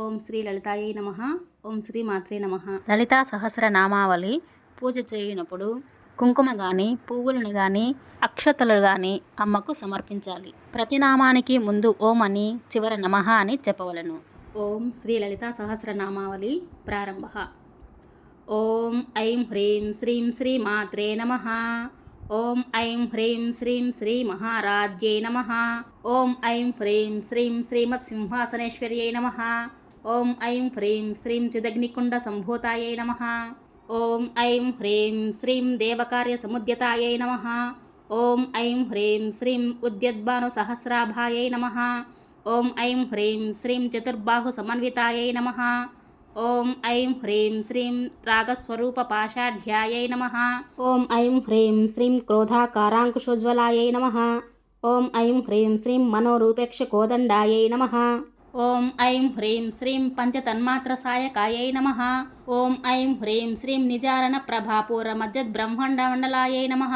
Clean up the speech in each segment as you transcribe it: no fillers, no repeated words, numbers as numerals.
ఓం శ్రీ లలితాయై నమః. ఓం శ్రీ మాత్రే నమః. లలితా సహస్రనామావళి పూజ చేయనప్పుడు కుంకుమ కానీ పువ్వులను కానీ అక్షతలు కానీ అమ్మకు సమర్పించాలి. ప్రతి నామానికి ముందు ఓం అని చివర నమః అని చెప్పవలను. ఓం శ్రీ లలితా సహస్రనామావళి ప్రారంభ. ఓం ఐం హ్రీం శ్రీం శ్రీ మాత్రే నమః. ఓం ఐం హ్రీం శ్రీం శ్రీ మహారాజ్యై నమః. ఓం ఐం హ్రీం శ్రీం శ్రీమత్ సింహాసనేశ్వర్యై నమః. ఓం ఐం హ్రీం శ్రీం చిదగ్నికుండ సంభూతాయై నమః. ఓం ఐం హ్రీం శ్రీం దేవకార్య సముద్యతాయై నమః. ఓం ఐం హ్రీం శ్రీం ఉద్యద్భాను సహస్రాభాయై నమః. ఓం ఐం హ్రీం శ్రీం చతుర్బాహు సమన్వితాయై నమః. ఓం ఐం హ్రీం శ్రీం రాగస్వరూప పాషాఢ్యాయై నమః. ఓం ఐం హ్రీం శ్రీం క్రోధాకారాంకుశోజ్వలాయై నమః. ఓం ఐం హ్రీం శ్రీం మనోరూపేక్ష కోదండాయై నమః. ఓం ఐం హ్రీం శ్రీం పంచతన్మాత్ర సాయకాయై నమః. ఓం ఐం హ్రీం శ్రీం నిజారణ ప్రభాపూర మజ్జద్ బ్రహ్మాండ మండలాయై నమః.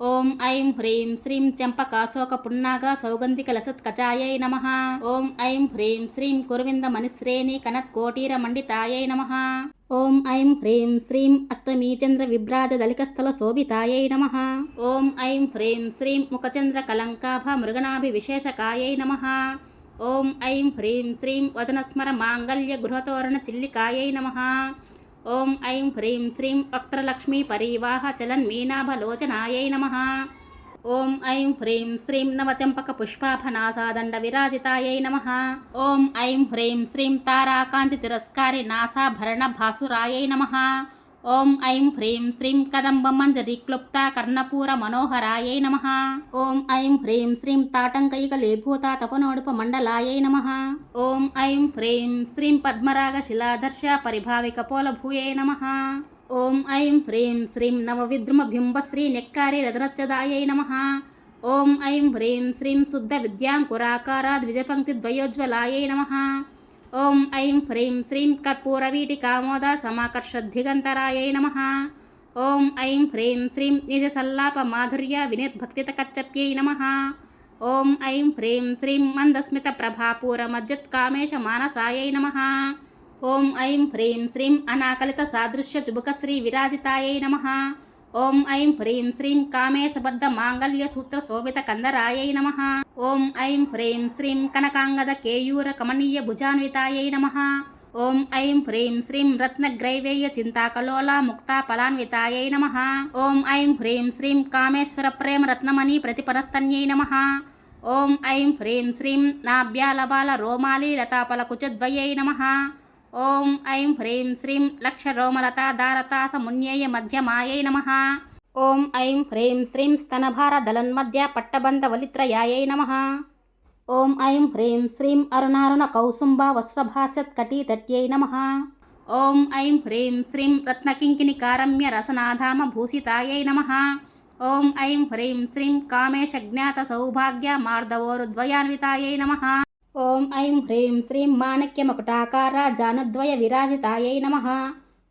ఓం ఐం హ్రీం శ్రీం చంపకాశోక పున్నాగ సౌగంధిక లసత్కచాయై నమః. ఓం ఐం హ్రీం శ్రీం కురవింద మణిశ్రేణి కనత్ కోటీర మండితాయై నమః. ఓం ఐం హ్రీం శ్రీం అష్టమీ చంద్ర విభ్రాజ దళికస్థల శోభితాయై నమః. ఓం ఐం హ్రీం శ్రీం ముఖచంద్ర కలంకాభ మృగనాభి విశేషకాయై నమః. ఓం ఐం హ్రీం శ్రీం వదనస్మర మాంగళ్య గృహతోరణ చిల్లికాయై నమః. ఓం ఐం హ్రీం శ్రీం వక్త్రలక్ష్మీ పరివాహ చలన్మీనాభలోచనాయై నమః. ఓం ఐం హ్రీం శ్రీం నవచంపక పుష్పాభనాసాదండ విరాజితాయై నమః. ఓం ఐం హ్రీం శ్రీం తారాకాంతి తిరస్కారి నాసాభరణ భాసురాయై నమః. ఓం ఐం హ్రీం శ్రీం కదంబ మంజరి క్లుప్త కర్ణపూర మనోహరాయై నమః. ఓం ఐం హ్రీం శ్రీం తాటంకైక లేభూత తపనోడుప మండలాయై నమః. ఓం ఐం హ్రీం శ్రీం పద్మరాగ శిలాదర్శ పరిభావిక పోలభూయై నమః. ఓం ఐం హ్రీం శ్రీం నవవిద్రుమ బింబశ్రీ నెక్కారి రథనచ్చదాయై నమః. ఓం ఐం హ్రీం శ్రీం శుద్ధ విద్యాంకురాకార ద్విజపంక్తి ద్వయోజ్వలాయై నమః. ఓం ఐం హ్రీం శ్రీం కర్పూరవీటి కామోద సమాకర్షద్దిగంతరాయై నమః. ఓం ఐం హ్రీం శ్రీం నిజ సల్లాప మాధుర్య వినిర్భక్తిత కచ్చప్యై నమః. ఓం ఐం హ్రీం శ్రీం మందస్మిత ప్రభాపూర మజ్జత్ కామేశ మానసాయై నమః. ఓం ఐం హ్రీం శ్రీం అనాకలిత సాదృశ్య చుబుకశ్రీ విరాజితాయై నమః. ఓం ఐం హ్రీం శ్రీం కామేశబద్ధ మాంగళ్య సూత్ర శోభిత కందరాయై నమః. ఓం ఐం హ్రీం శ్రీం కనకాంగద కేయూర కమనీయ భుజాన్వితాయై నమః. ఓం ఐం హ్రీం శ్రీం రత్నగ్రైవేయ చింతాకలోల ముక్తా ఫలాన్వితాయై నమః. ఓం ఐం హ్రీం శ్రీం కామేశ్వర ప్రేమ రత్నమణి ప్రతిపరస్తన్యై నమః. ఓం ఐం హ్రీం శ్రీం నాభ్యాలబాల రోమాలి లతాపల కుచద్వయై నమః. ఓం ఐం హ్రీం శ్రీం లక్ష రోమలతా దారతాస మున్యేయ మధ్యమాయై నమః. ఓం ఐం హ్రీం శ్రీం స్తనభార దళన్మధ్య పట్టబంధ వలిత్రయాయై నమః. ఓం ఐం హ్రీం శ్రీం అరుణారుణ కౌసుంభ వస్త్రభాస్యత్కటీతట్యై నమః. ఓం ఐం హ్రీం శ్రీం రత్నకింకిని కారమ్య రసనాధామ భూషితాయై నమః. ఓం ఐం హ్రీం శ్రీం కామేశ జ్ఞాత సౌభాగ్య మార్దవోరుద్వయాన్వితాయై నమః. ఓం ఐం హ్రీం శ్రీం మాణిక్యమకుటాకార జానుద్వయ విరాజితాయై నమః.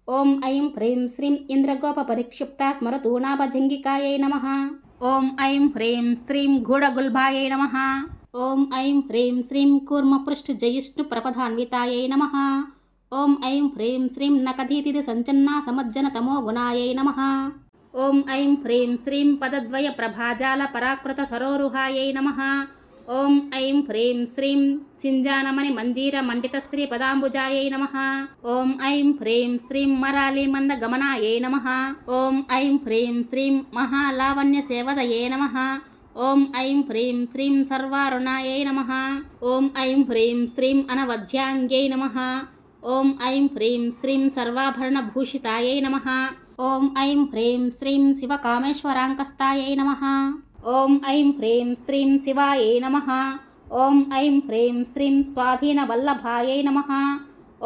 ఓం ఐం హ్రీం శ్రీం ఇంద్రగోప పరిక్షిప్త స్మరతూనాభజంగికాయై నమః. ఓం ఐం హ్రీం శ్రీం గూఢగుల్భాయై నమః. ఓం ఐం హ్రీం శ్రీం కూర్మపృష్ఠ జయిష్ణు ప్రపథాన్వితాయై నమః. ఓం ఐం హ్రీం శ్రీం నకధీతిథి సంచన్నా సమజ్జన తమో గుణాయై నమః. ఓం ఐం హ్రీం శ్రీం పదద్వయ ప్రభాజాల పరాకృత సరోరుహాయై నమః. ఓం ఐం హ్రీం శ్రీం సింజానమణి మంజీర మండిత శ్రీ పదాంబుజాయై నమః. ఓం ఐం హ్రీం శ్రీం మరాలి మంద గమనాయై నమః. ఓం ఐం హ్రీం శ్రీం మహాలావణ్య సేవదయే నమః. ఓం ఐం హ్రీం శ్రీం సర్వారుణాయై నమః. ఓం ఐం హ్రీం శ్రీం అనవధ్యాంగ్యై నమః. ఓం ఐం హ్రీం శ్రీం సర్వాభరణ భూషితాయై నమః. ఓం ఐం హ్రీం శ్రీం శివకామేశ్వరాంకస్తాయై నమః. ఓం ఐం హ్రీం శ్రీం శివాయై నమః. ఓం ఐం హ్రీం శ్రీం స్వాధీన వల్లభాయై నమః.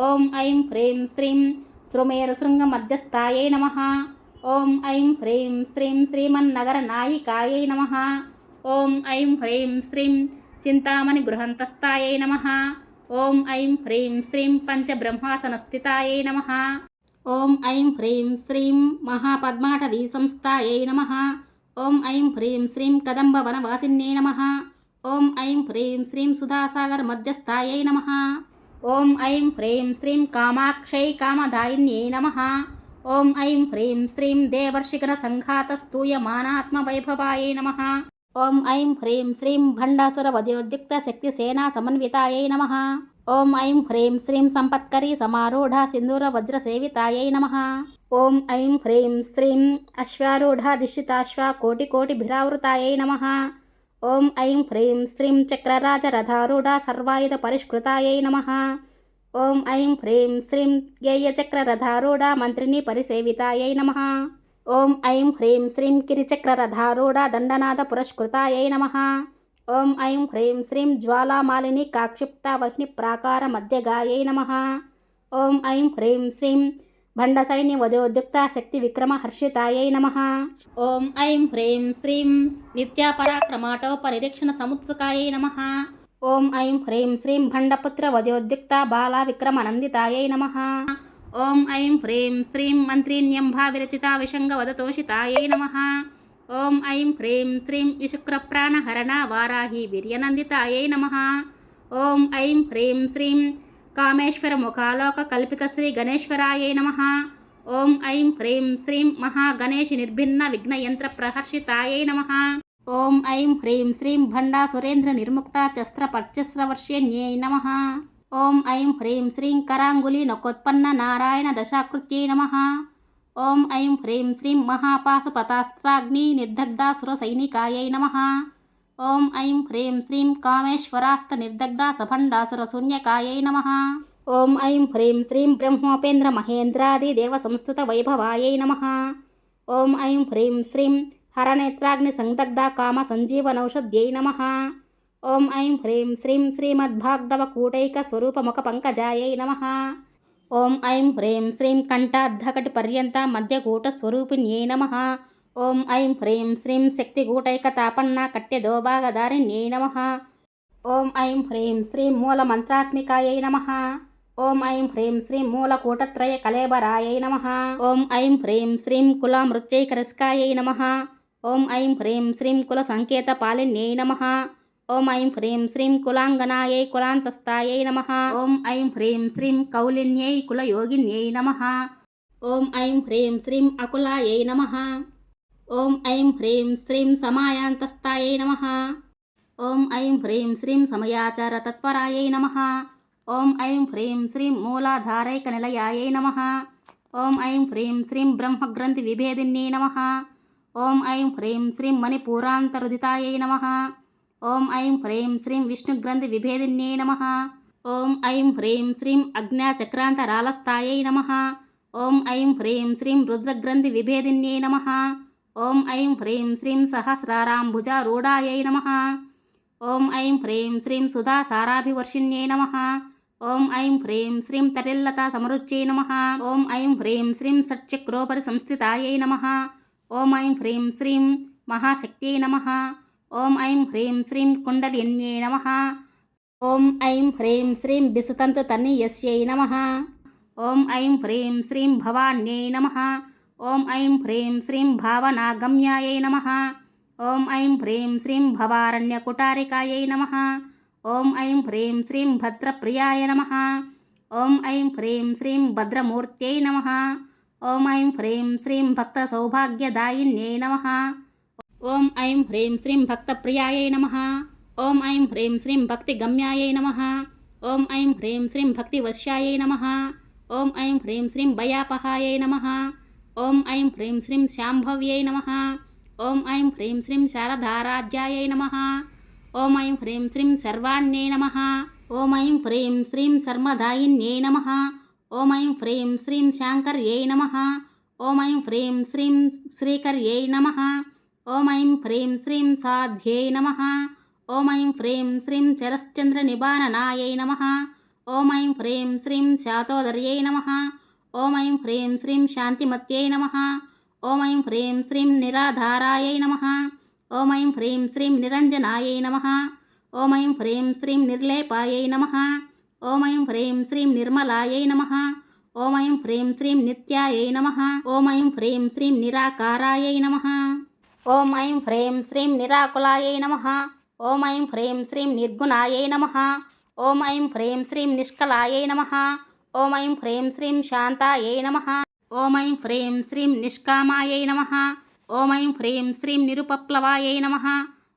ఓం ఐం హ్రీం శ్రీం శృమేరు శృంగ మధ్యస్థాయై నమః. ఓం ఐం హ్రీం శ్రీం శ్రీమన్నగర నాయికాయై నమః. ఓం ఐం హ్రీం శ్రీం చింతామణి గృహంతస్థాయై నమః. ఓం ఐం హ్రీం శ్రీం పంచబ్రహ్మాసనస్థితాయై నమః. ఓం ఐం హ్రీం శ్రీం మహాపద్మాటవీ సంస్థాయై నమః. ఓం ఐం హ్రీం శ్రీం కదంబ వనవాసిన్యై నమః. ఓం ఐం హ్రీం శ్రీం సుధాసాగర మధ్యస్థాయై నమః. ఓం ఐం హ్రీం శ్రీం కామాక్షై కామదాయిన్యై నమః. ఓం ఐం హ్రీం శ్రీం దేవర్షిగణ సంఘాత స్తూయమానాత్మవైభవాయై నమః. ఓం ఐం హ్రీం శ్రీం భండాసుర వద్యోద్యుక్త శక్తి సేనా సమన్వితాయై నమః. ఓం ఐం హ్రీం శ్రీం సంపత్కరీ సమారూఢ సింధూర వజ్ర సేవితాయై నమః. ఓం ఐం హ్రీం శ్రీం అశ్వారూఢ దిశితాశ్వ కోటి కోటి భిరావృతాయై నమః. ఓం ఐం హ్రీం శ్రీం చక్రరాజ రథారూఢ సర్వాయుధ పరిష్కృతాయై నమః. ఓం ఐం హ్రీం శ్రీం గేయచక్ర రథారూఢ మంత్రిని పరిసేవితాయై నమః. ఓం ఐం హ్రీం శ్రీం కిరిచక్ర రథారూఢ దండనాద పురస్కృతాయై నమః. ఓం ఐం హ్రీం శ్రీం జ్వాలామాలిని కాక్షిప్త వహ్ని ప్రాకార మధ్యగాయై నమః. ఓం ఐం హ్రీం శ్రీం భండసైన్య వదోద్యుక్త శక్తి విక్రమ హర్షితాయై నమః. ఓం ఐం హ్రీం శ్రీం నిత్యాపరాక్రమాటోపనిరీక్షణ సముత్సుకాయై నమః. ఓం ఐం హ్రీం శ్రీం భండపుత్ర వదోద్యుక్త బాలా విక్రమనందితాయై నమః. ఓం ఐం హ్రీం శ్రీం మంత్రీన్యంభా విరచిత విషంగవదతోషితాయై నమః. ఓం ఐం హ్రీం శ్రీం విశుక్రప్రాణహరణ వారాహి వీర్యనందితాయై నమః. ఓం ఐం హ్రీం శ్రీం కామేశ్వర ముఖాలోక కల్పిత శ్రీ గణేశ్వరాయై నమః. ఓం ఐం హ్రీం శ్రీం మహాగణేశి నిర్భిన్న విఘ్నయంత్ర ప్రహర్షితాయై నమః. ఓం ఐం హ్రీం శ్రీం భండాసురేంద్ర నిర్ముక్త చస్త్ర పర్చస్రవర్ష్యన్యై నమః. ఓం ఐం హ్రీం శ్రీం కరాంగులి నకోత్పన్న నారాయణ దశాకృత్యై నమః. ఓం ఐం హ్రీం శ్రీం మహాపాశుపతాస్త్రాగ్ని నిర్దగ్ధాసుర సైనికాయై నమః. ఓం ఐం హ్రీం శ్రీం కామేశ్వరాస్త నిర్దగ్ధ సభండాసుర శూన్యకాయై నమః. ఓం ఐం హ్రీం శ్రీం బ్రహ్మోపేంద్ర మహేంద్రాది దేవ సంస్థుత వైభవాయై నమః. ఓం ఐం హ్రీం శ్రీం హరనేత్రాగ్ని సందగ్ధ కామ సంజీవనౌషధ్యై నమః. ఓం ఐం హ్రీం శ్రీం శ్రీమద్భాగ్ధవ కూటైక స్వరూపముఖ పంకజాయై నమః. ఓం ఐం హ్రీం శ్రీం కంఠాద్ధకటి పర్యంత మధ్యకూట స్వరూపిణ్యై నమః. ఓం ఐం హ్రీం శ్రీం శక్తికూటైక తాపన్న కట్యదోభాగధారిణ్యై నమః. ఓం ఐం హ్రీం శ్రీం మూలమంత్రాత్మికాయై నమః. ఓం ఐం హ్రీం శ్రీం మూలకూటత్రయ కళేబరాయై నమః. ఓం ఐం హ్రీం శ్రీం కులామృత్యైకరస్కాయై నమః. ఓం ఐం హ్రీం శ్రీం కుల సంకేత పాలిన్యై నమః. ఓం ఐం హ్రీం శ్రీం కులాంగనాయై కులాంతస్థాయై నమః. ఓం ఐం హ్రీం శ్రీం కౌలిన్యై కులయోగిన్యై నమః. ఓం ఐం హ్రీం శ్రీం అకులాయై నమః. ఓం ఐం హ్రీం శ్రీం సమాయాంతస్థాయై నమః. ఓం ఐం హ్రీం శ్రీం సమయాచార తత్పరాయై నమః. ఓం ఐం హ్రీం శ్రీం మూలాధారైక నిలయాయై నమః. ఓం ఐం హ్రీం శ్రీం బ్రహ్మగ్రంథి విభేదిన్యై నమః. ఓం ఐం హ్రీం శ్రీం మణిపూరాంతరుదితాయై నమః. ఓం ఐం హ్రీం శ్రీం విష్ణుగ్రంథి విభేదిన్యై నమః. ఓం ఐం హ్రీం శ్రీం అజ్ఞాచక్రాంతరాలస్థాయై నమః. ఓం ఐం హ్రీం శ్రీం రుద్రగ్రంథి విభేదిన్యై నమః. ఓం ఐం హ్రీం శ్రీం సహస్రారాంబుజారూఢాయై నమః. ఓం ఐం హ్రీం శ్రీం సుధాసారాభివర్షిణ్యై నమః. ఓం ఐం హ్రీం శ్రీం తటిల్లతా సమరుచ్యై నమః. ఓం ఐం హ్రీం శ్రీం సట్చక్రోపరి సంస్థితాయై నమః. ఓం ఐం హ్రీం శ్రీం మహాశక్త్యై నమః. ఓం ఐం హ్రీం శ్రీం కుండలిన్యై నమః. ఓం ఐం హ్రీం శ్రీం బిసతంతు తన్నీయస్యై నమః. ఓం ఐం హ్రీం శ్రీం భవాన్యై నమః. ఓం ఐం హ్రీం శ్రీం భావనాగమ్యాయై నమః. ఓం ఐం హ్రీం శ్రీం భవారణ్యకుటారికాయై నమః. ఓం ఐం హ్రీం శ్రీం భద్రప్రియాయ నమః. ఓం ఐం హ్రీం శ్రీం భద్రమూర్త్యై నమః. ఓం ఐం హ్రీం శ్రీం భక్త సౌభాగ్యదాయిన్యై నమః. ఓం ఐం హ్రీం శ్రీం భక్తప్రియాయై నమః. ఓం ఐం హ్రీం శ్రీం భక్తిగమ్యాయై నమః. ఓం ఐం హ్రీం శ్రీం భక్తివశ్యాయై నమః. ఓం ఐం హ్రీం శ్రీం భయాపహాయై నమః. ఓం ఐం హ్రీం శ్రీం శాంభవ్యై నమః. ఓం ఐం హ్రీం శ్రీం శారదారాధ్యాయై నమః. ఓం ఐం హ్రీం శ్రీం సర్వాణ్యై నమః. ఓం ఐం హ్రీం శ్రీం శర్మదాయిన్యై నమః. ఓం ఐం హ్రీం శ్రీం శాంకర్యై నమః. ఓం ఐం హ్రీం శ్రీం శ్రీకర్యై నమః. ఓం ఐం హ్రీం శ్రీం సాధ్యై నమః. ఓం ఐం హ్రీం శ్రీం చరశ్చంద్ర నిబాననాయై నమః. ఓం ఐం హ్రీం శ్రీం శాతోదర్యై నమః. ఓం ఐం హ్రీం శ్రీం శాంతిమత్యై నమః. ఓం ఐం హ్రీం శ్రీం నిరాధారాయై నమః. ఓం ఐం హ్రీం శ్రీం నిరంజనాయై నమః. ఓం ఐం హ్రీం శ్రీం నిర్లేపాయై నమః. ఓం ఐం హ్రీం శ్రీం నిర్మలాయై నమః. ఓం ఐం హ్రీం శ్రీం నిత్యాయై నమః. ఓం ఐం హ్రీం శ్రీం నిరాకారాయై నమః. ఓం ఐం హ్రీం శ్రీం నిరాకులాయై నమః. ఓం ఐం హ్రీం శ్రీం నిర్గుణాయై నమః. ఓం ఐం హ్రీం శ్రీం నిష్కలాయై నమః. ఓం ఐం హ్రీం శ్రీం శాంతాయై నమః. ఓం ఐం హ్రీం శ్రీం నిష్కామాయై నమః. ఓం ఐం హ్రీం శ్రీం నిరుపప్లవాయై నమః.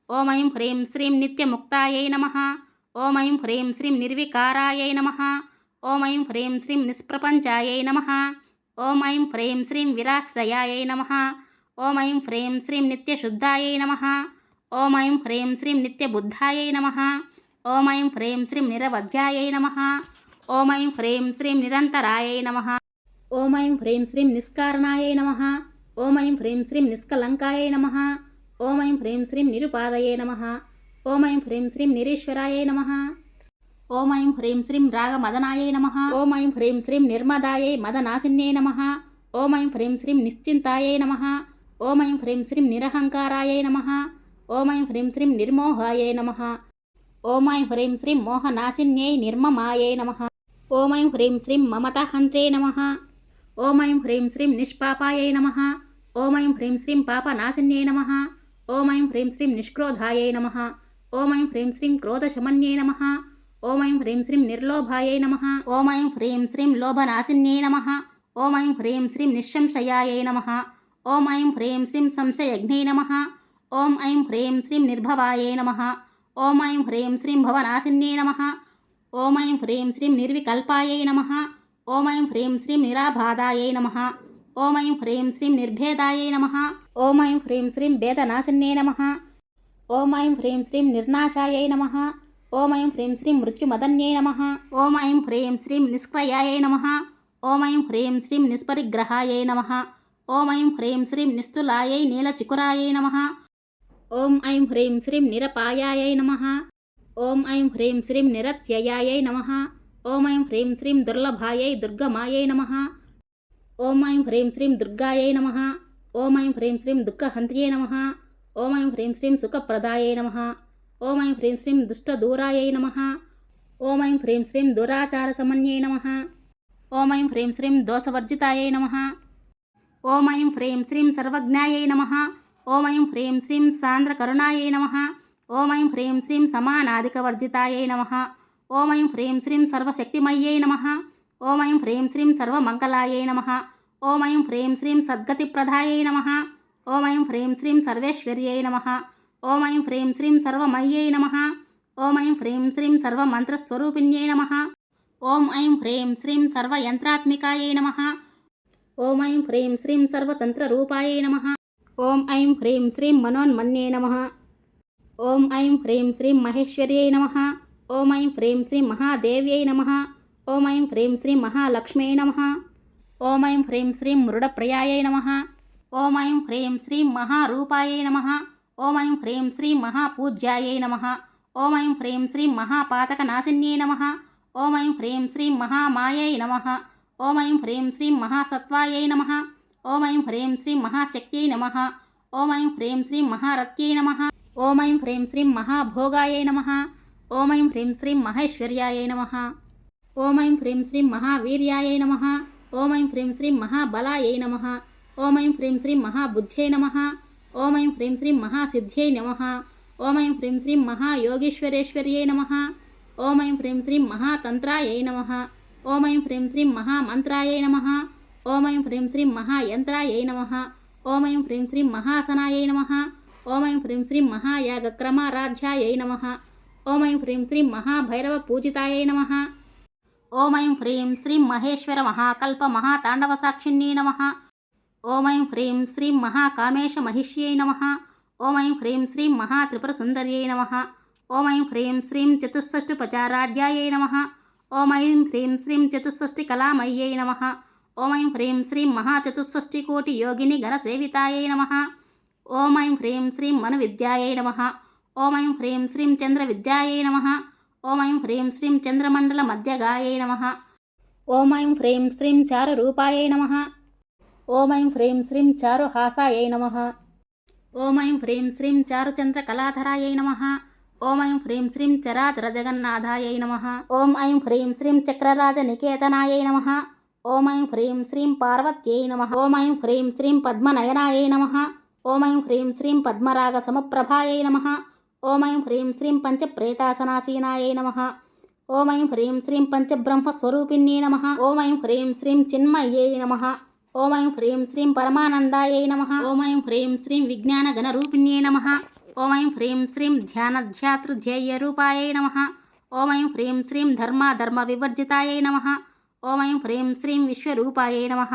ఓం ఐం హ్రీం శ్రీం నిత్యముక్తాయై నమః. ఓం ఐం హ్రీం శ్రీం నిర్వికారాయై నమః. ఓం ఐం హ్రీం శ్రీం నిష్ప్రపంచాయై నమః. ఓం ఐం హ్రీం శ్రీం విరాశ్రయాయై నమః. ఓం ఐం హ్రీం శ్రీం నిత్యశుద్ధాయై నమః. ఓం ఐం హ్రీం శ్రీం నిత్యబుద్ధాయై నమః. ఓం ఐం హ్రీం శ్రీం నిరవధ్యాయై నమః. ఓం ఐం హ్రీం శ్రీం నిరంతరాయై నమః. ఓం ఐం హ్రీం శ్రీం నిష్కారణాయై నమః. ఓం ఐం హ్రీం శ్రీం నిష్కలంకాయై నమః. ఓం ఐం హ్రీం శ్రీం నిరుపాదయే నమః. ఓం ఐం హ్రీం శ్రీం నిరీశ్వరాయై నమః. ఓం ఐం హ్రీం శ్రీం రాగమదనాయై నమః. ఓం ఐం హ్రీం శ్రీం నిర్మదాయై మదనాశిన్యై నమః. ఓం ఐం హ్రీం శ్రీం నిశ్చింతాయై నమః. ఓం ఐం హ్రీం శ్రీం నిరహంకారాయై నమః. ఓం ఐం హ్రీం శ్రీం నిర్మోహాయై నమః. ఓం ఐం హ్రీం శ్రీం మోహనాశిన్యై నిర్మమాయై నమః. ఓం ఐం హ్రీం శ్రీం మమతాహంత్రే నమః. ఓం ఐం హ్రీం శ్రీం నిష్పాపాయై నమః. ఓం ఐం హ్రీం శ్రీం పాపనాశిన్యై నమః. ఓం ఐం హ్రీం శ్రీం నిష్క్రోధాయై నమః. ఓం ఐం హ్రీం శ్రీం క్రోధశమన్యై నమః. ఓం ఐం హ్రీం శ్రీం నిర్లోభాయై నమః. ఓం ఐం హ్రీం శ్రీం లోభనాశిన్యై నమః. ఓం ఐం హ్రీం శ్రీం నిశ్శంశయాయై నమః. ఓం ఐం హ్రీం శ్రీం సంశయజ్ఞై నమః. ఓం ఐం హ్రీం శ్రీం నిర్భవాయై నమః. ఓం ఐం హ్రీం శ్రీం భవనాశిన్యై నమః. ఓం ఐం హ్రీం శ్రీం నిర్వికల్పాయై నమః. ఓం ఐం హ్రీం శ్రీం నిరాబాధాయై నమః. ఓం ఐం హ్రీం శ్రీం నిర్భేదాయై నమః. ఓం ఐం హ్రీం శ్రీం భేదనాశిన్యై నమః. ఓం ఐం హ్రీం శ్రీం నిర్నాశాయై నమః. ఓం ఐం హ్రీం శ్రీం మృత్యుమదన్యై నమః. ఓం ఐం హ్రీం శ్రీం నిష్క్రయాయై నమః. ఓం ఐం హ్రీం శ్రీం నిష్పరిగ్రహాయై నమః. ఓం ఐం హ్రీం శ్రీం నిస్తులాయై నీలచికురాయై నమః. ఓం ఐం హ్రీం శ్రీం నిరపాయాయై నమః. ఓం ఐం హ్రీం శ్రీం నిరత్యయాయై నమః. ఓం ఐం హ్రీం శ్రీం దుర్లభాయై దుర్గమాయై నమః. ఓం ఐం హ్రీం శ్రీం దుర్గాయై నమః. ఓం ఐం హ్రీం శ్రీం దుఃఖహంత్రియై నమః. ఓం ఐం హ్రీం శ్రీం సుఖప్రదాయై నమః. ఓం ఐం హ్రీం శ్రీం దుష్టదూరాయై నమః. ఓం ఐం హ్రీం శ్రీం దురాచారసమన్యై నమః. ఓం ఐం హ్రీం శ్రీం దోషవర్జితాయై నమః. ఓం ఐం హ్రీం శ్రీం సర్వజ్ఞాయై నమః. ఓం ఐం హ్రీం శ్రీం సాంద్రకరుణాయై నమః. ఓం ఐం హ్రీం శ్రీం సమానాధికవర్జితాయై నమః. ఓం ఐం హ్రీం శ్రీం సర్వశక్తిమయ్యై నమః. ఓం ఐం హ్రీం శ్రీం సర్వమంగళాయై నమః. ఓం ఐం హ్రీం శ్రీం సద్గతిప్రదాయై నమః. ఓం ఐం హ్రీం శ్రీం సర్వేశ్వర్యై నమః. ఓం ఐం హ్రీం శ్రీం సర్వమయ్యై నమః. ఓం ఐం హ్రీం శ్రీం సర్వమంత్రస్వరూపిణ్యై నమః. ఓం ఐం హ్రీం శ్రీం సర్వయంత్రాత్మికాయై నమః. ఓం ఐం హ్రీం శ్రీం సర్వతంత్రరూపాయై నమః. ఓం ఐం హ్రీం శ్రీం మనోన్మన్యై నమః. ఓం ఐం హ్రీం శ్రీం మహేశ్వర్యై నమః. ఓం ఐం హ్రీం శ్రీం మహాదేవ్యై నమః. ఓం ఐం హ్రీం శ్రీం మహాలక్ష్మ్యై నమః. ఓం ఐం హ్రీం శ్రీం మృడప్రియాయై నమః. ఓం ఐం హ్రీం శ్రీం మహారూపాయై నమః. ఓం ఐం హ్రీం శ్రీం మహాపూజ్యాయై నమః. ఓం ఐం హ్రీం శ్రీం మహాపాతకనాశిన్యై నమః. ఓం ఐం హ్రీం శ్రీం మహామాయై నమః. ఓం ఐం హ్రీం శ్రీం మహాసత్వాయై నమః. ఓం ఐం హ్రీం శ్రీం మహాశక్త్యై నమః. ఓం ఐం హ్రీం శ్రీం మహారత్యై నమః. ఓం ఐం హ్రీం శ్రీం మహాభోగాయై నమః. ఓం ఐం హ్రీం శ్రీం మహేశ్వర్యాయై నమః. ఓం ఐం హ్రీం శ్రీం మహావీర్యాయై నమః. ఓం ఐం హ్రీం శ్రీం మహాబలాయై నమః. ఓం ఐం హ్రీం శ్రీం మహాబుద్ధ్యై నమః. ఓం ఐం హ్రీం శ్రీం మహాసిద్ధ్యై నమః. ఓం ఐం హ్రీం శ్రీం మహాయోగీశ్వరేశ్వర్యై నమః. ఓం ఐం హ్రీం శ్రీం మహాతంత్రాయై నమః. ఓం ఐం హ్రీం శ్రీం మహామంత్రాయై నమః. ఓం ఐం హ్రీం శ్రీం మహాయంత్రాయై నమః. ఓం ఐం హ్రీం శ్రీం మహాసనాయై నమః. ఓం ఐం హ్రీం శ్రీం మహాయాగక్రమారాధ్యాయై నమః. ఓం ఐం హ్రీం శ్రీం మహాభైరవపూజితాయై నమః. ఓం ఐం హ్రీం శ్రీం మహేశ్వర మహాకల్ప మహాతాండవసాక్షిణ్యై నమః. ఓం ఐం హ్రీం శ్రీం మహాకామేశ మహిష్యై నమః. ఓం ఐం హ్రీం శ్రీం మహాత్రిపురసుందర్యై నమః. ఓం ఐం హ్రీం శ్రీం చతుషష్టిపచారాఢ్యాయై నమః. ఓం ఐం హ్రీం శ్రీం చతుషష్టికళామయ్యై నమః. ఓం ఐం హ్రీం శ్రీం మహాచతుషష్టికోటియోగిని గణసేవితాయై నమః. ఓం ఐం హ్రీం శ్రీం మనువిద్యాయై నమః. ఓం ఐం హ్రీం శ్రీం చంద్రవిద్యాయై నమః. ఓం ఐం హ్రీం శ్రీం చంద్రమండల మధ్యగాయై నమః. ఓం ఐం హ్రీం శ్రీం చారురూపాయై నమః. ఓం ఐం హ్రీం శ్రీం చారుహాసాయై నమః. ఓం ఐం హ్రీం శ్రీం చారుచంద్రకళాధరాయై నమః. ఓం ఐం హ్రీం శ్రీం చరాచరజగన్నాథాయై నమః. ఓం ఐం హ్రీం శ్రీం చక్రరాజనికేతనాయై నమః. ఓం ఐం హ్రీం శ్రీం పార్వత్యై నమః. ఓం ఐం హ్రీం శ్రీం పద్మనయనాయై నమః. ఓం ఐం హ్రీం శ్రీం పద్మరాగ సమప్రభాయై నమః. ఓం ఐం హ్రీం శ్రీం పంచప్రేతాసనాసీనాయై నమః. ఓం ఐం హ్రీం శ్రీం పంచబ్రహ్మస్వరూపిణ్యే నమః. ఓం ఐం హ్రీం శ్రీం చిన్మయ్యై నమః. ఓం ఐం హ్రీం శ్రీం పరమానందాయై నమః. ఓం ఐం హ్రీం శ్రీం విజ్ఞానగణరూపిణ్యే నమః. ఓం ఐం హ్రీం శ్రీం ధ్యానధ్యాతృధ్యేయరూపాయై నమః. ఓం ఐం హ్రీం శ్రీం ధర్మ వివర్జితాయై నమః. ఓం ఐం హ్రీం శ్రీం విశ్వరూపాయై నమః.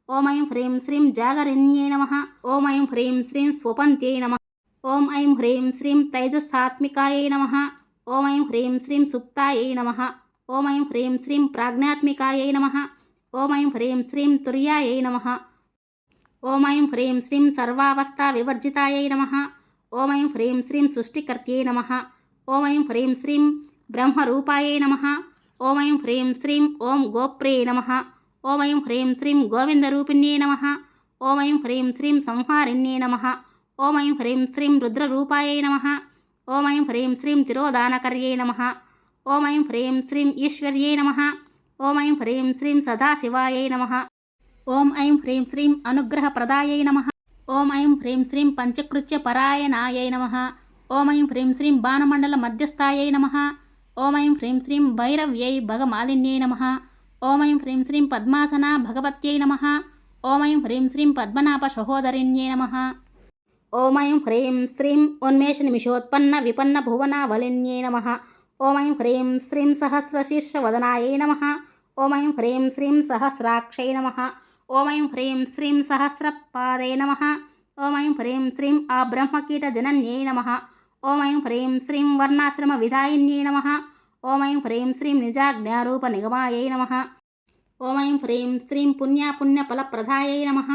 ఓం ఐం హ్రీం శ్రీం జాగరిణ్యే నమః. ఓం ఐం హ్రీం శ్రీం స్వపంత్యై నమః. ఓం ఐం హ్రీం శ్రీం తైజసాత్మికాయై నమః. ఓం ఐం హ్రీం శ్రీం సుప్తాయై నమః. ఓం ఐం హ్రీం శ్రీం ప్రాజ్ఞాత్మికాయై నమః. ఓం ఐం హ్రీం శ్రీం తుర్యాయై నమః. ఓం ఐం హ్రీం శ్రీం సర్వావస్థా వివర్జితాయై నమః. ఓం ఐం హ్రీం శ్రీం సృష్టికర్త్యై నమః. ఓం ఐం హ్రీం శ్రీం బ్రహ్మరూపాయై నమః. ఓం ఐం హ్రీం శ్రీం ఓం గోప్రే నమః. ఓం ఐం హ్రీం శ్రీం గోవిందరూపిణ్యే నమః. ఓం ఐం హ్రీం శ్రీం సంహారిణ్యే నమః. ఓం ఐం హ్రీం శ్రీం రుద్రరూపాయై నమః. ఓం ఐం హ్రీం శ్రీం తిరోదానకర్యై నమః. ఓం ఐం హ్రీం శ్రీం ఈశ్వర్యై నమః. ఓం ఐం హ్రీం శ్రీం సదాశివాయై నమః. ఓం ఐం హ్రీం శ్రీం అనుగ్రహప్రదాయై నమః. ఓం ఐం హ్రీం శ్రీం పంచకృత్య పరాయణాయై నమః. ఓం ఐం హ్రీం శ్రీం భానుమండల మధ్యస్థాయై నమః. ఓం ఐం హ్రీం శ్రీం భైరవ్యై భగమాలిన్యై నమః. ఓం ఐం హ్రీం శ్రీం పద్మాసనా భగవత్యై నమః. ఓం ఐం హ్రీం శ్రీం పద్మనాభ సహోదరిణ్యై నమః. ఓం ఐం హ్రీం శ్రీం ఉన్మేష నిమిషోత్పన్న విపన్న భువనావలిన్యై నమః. ఓం ఐం హ్రీం శ్రీం సహస్రశీర్షవదనాయై నమః. ఓం ఐం హ్రీం శ్రీం సహస్రాక్షై నమః. ఓం ఐం హ్రీం శ్రీం సహస్రపాదే నమః. ఓం ఐం హ్రీం శ్రీం ఆ బ్రహ్మకీట జనన్యై నమః. ఓం ఐం హ్రీం శ్రీం వర్ణాశ్రమ విధాయిన్యై నమః. ఓం ఐం హ్రీం శ్రీం నిజాజ్ఞారూప నిగమాయై నమః. ఓం ఐం హ్రీం శ్రీం పుణ్యఫలప్రదాయై నమః.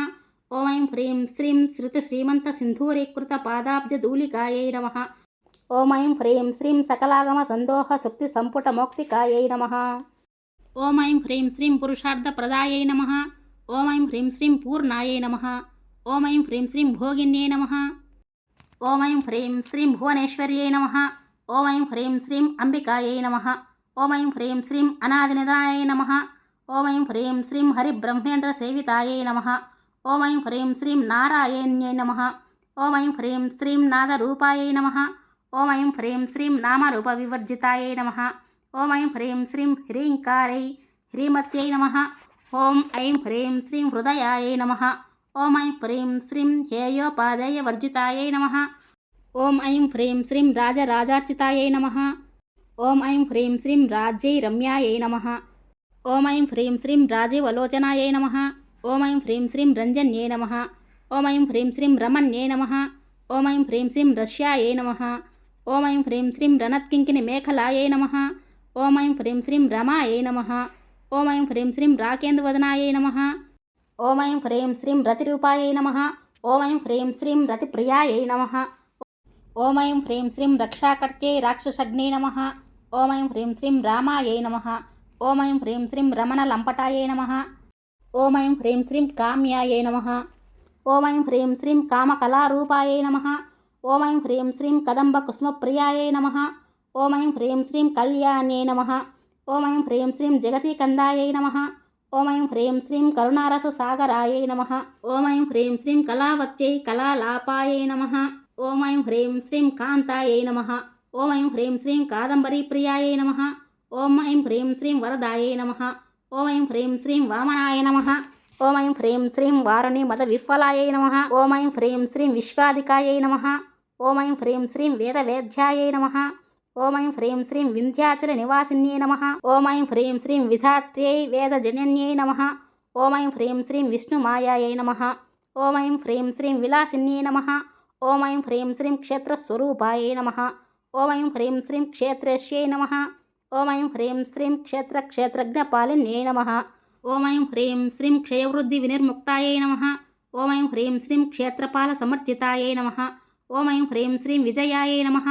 ఓం ఐం హ్రీం శ్రీం శృతి శ్రీమంత సింధూరీకృత పాదాబ్జధూళికాయై నమః. ఓం ఐం హ్రీం శ్రీం సకలాగమ సందోహ సుక్తి సంపుట మోక్తికాయై నమః. ఓం ఐం హ్రీం శ్రీం పురుషార్థప్రదాయై నమః. ఓం ఐం హ్రీం శ్రీం పూర్ణాయై నమః. ఓం ఐం హ్రీం శ్రీం భోగిన్యై నమః. ఓం ఐం హ్రీం శ్రీం భువనేశ్వర్యై నమః. ఓం ఐం హ్రీం శ్రీం అంబికాయై నమః. ఓం ఐం హ్రీం శ్రీం అనాదినిదాయై నమః. ఓం ఐం హ్రీం శ్రీం హరిబ్రహ్మేంద్ర సేవితాయై నమః. ఓం ఐం హ్రీం శ్రీం నారాయణ్యై నమః. ఓం ఐం హ్రీం శ్రీం నాదరూపాయై నమః. ఓం ఐం హ్రీం శ్రీం నామరూప వివర్జితాయై నమః. ఓం ఐం హ్రీం శ్రీం హ్రీంకారై హ్రీమత్యై నమః. ఓం ఐం హ్రీం శ్రీం హృదయాయై నమః. ఓం ఐం హ్రీం శ్రీం హేయోపాదేయ వర్జితాయై నమః. ఓం ఐం హ్రీం శ్రీం రాజరాజార్చితాయై నమః. ఓం ఐం హ్రీం శ్రీం రాజ్యై రమ్యాయై నమః. ఓం ఐం హ్రీం శ్రీం రాజీవలోచనాయై నమః. ఓం ఐం హ్రీం శ్రీం రంజన్యై నమః. ఓం ఐం హ్రీం శ్రీం రమణ్యై నమః. ఓం ఐం హ్రీం శ్రీం రష్యాయై నమః. ఓం ఐం హ్రీం శ్రీం రణత్కింకిని మేఖలాయై నమః. ఓం ఐం హ్రీం శ్రీం రమాయై నమః. ఓం ఐం హ్రీం శ్రీం రాకేందువదనాయై నమః. ఓం ఐం హ్రీం శ్రీం రతిరూపాయై నమః. ఓం ఐం హ్రీం శ్రీం రతిప్రియాయై నమః. ఓం ఐం హ్రీం శ్రీం రక్షాకర్త్యై రాక్షసగ్నే నమః. ఓం ఐం హ్రీం శ్రీం రామాయై నమః. ఓం ఐం హ్రీం శ్రీం రమణలంపటాయై నమః. ఓం ఐం హ్రీం శ్రీం కామ్యాయై నమః. ఓం ఐం హ్రీం శ్రీం కామకళారూపాయై నమః. ఓం ఐం హ్రీం శ్రీం కదంబకుసుమప్రియాయై నమః. ఓం ఐం హ్రీం శ్రీం కళ్యాణ్యై నమః. ఓం ఐం హ్రీం శ్రీం జగతీకందాయై నమః. ఓం ఐం హ్రీం శ్రీం కరుణారససాగరాయై నమః. ఓం ఐం హ్రీం శ్రీం కళావత్యై కళాలాపాయై నమః. ఓం ఐం హ్రీం శ్రీం కాంతాయై నమః. ఓం ఐం హ్రీం శ్రీం కాదంబరీప్రియాయై నమః. ఓం ఐం హ్రీం శ్రీం వరదాయై నమః. ఓం ఐం హ్రీం శ్రీం వామనాయ నమః. ఓం ఐం హ్రీం శ్రీం వారుణి మద విఫలాయై నమః. ఓం ఐం హ్రీం శ్రీం విశ్వాదికాయై నమః. ఓం ఐం హ్రీం శ్రీం వేదవేద్యాయై నమః. ఓం ఐం హ్రీం శ్రీం వింధ్యాచల నివాసిన్యై నమః. ఓం ఐం హ్రీం శ్రీం విధాత్ర్యై వేదజనన్యై నమః. ఓం ఐం హ్రీం శ్రీం విష్ణుమాయాయై నమః. ఓం ఐం హ్రీం శ్రీం విలాసిన్యై నమః. ఓం ఐం హ్రీం శ్రీం క్షేత్రస్వరూపాయై నమః. ఓం ఐం హ్రీం శ్రీం క్షేత్రేశ్యై నమః. ఓం ఐం హ్రీం శ్రీం క్షేత్రజ్ఞపాలిన్యై నమః. ఓం ఐం హ్రీం శ్రీం క్షయవృద్ధి వినిర్ముక్తాయై నమః. ఓం ఐం హ్రీం శ్రీం క్షేత్రపాల సమర్జితాయై నమః. ఓం ఐం హ్రీం శ్రీం విజయాయై నమః.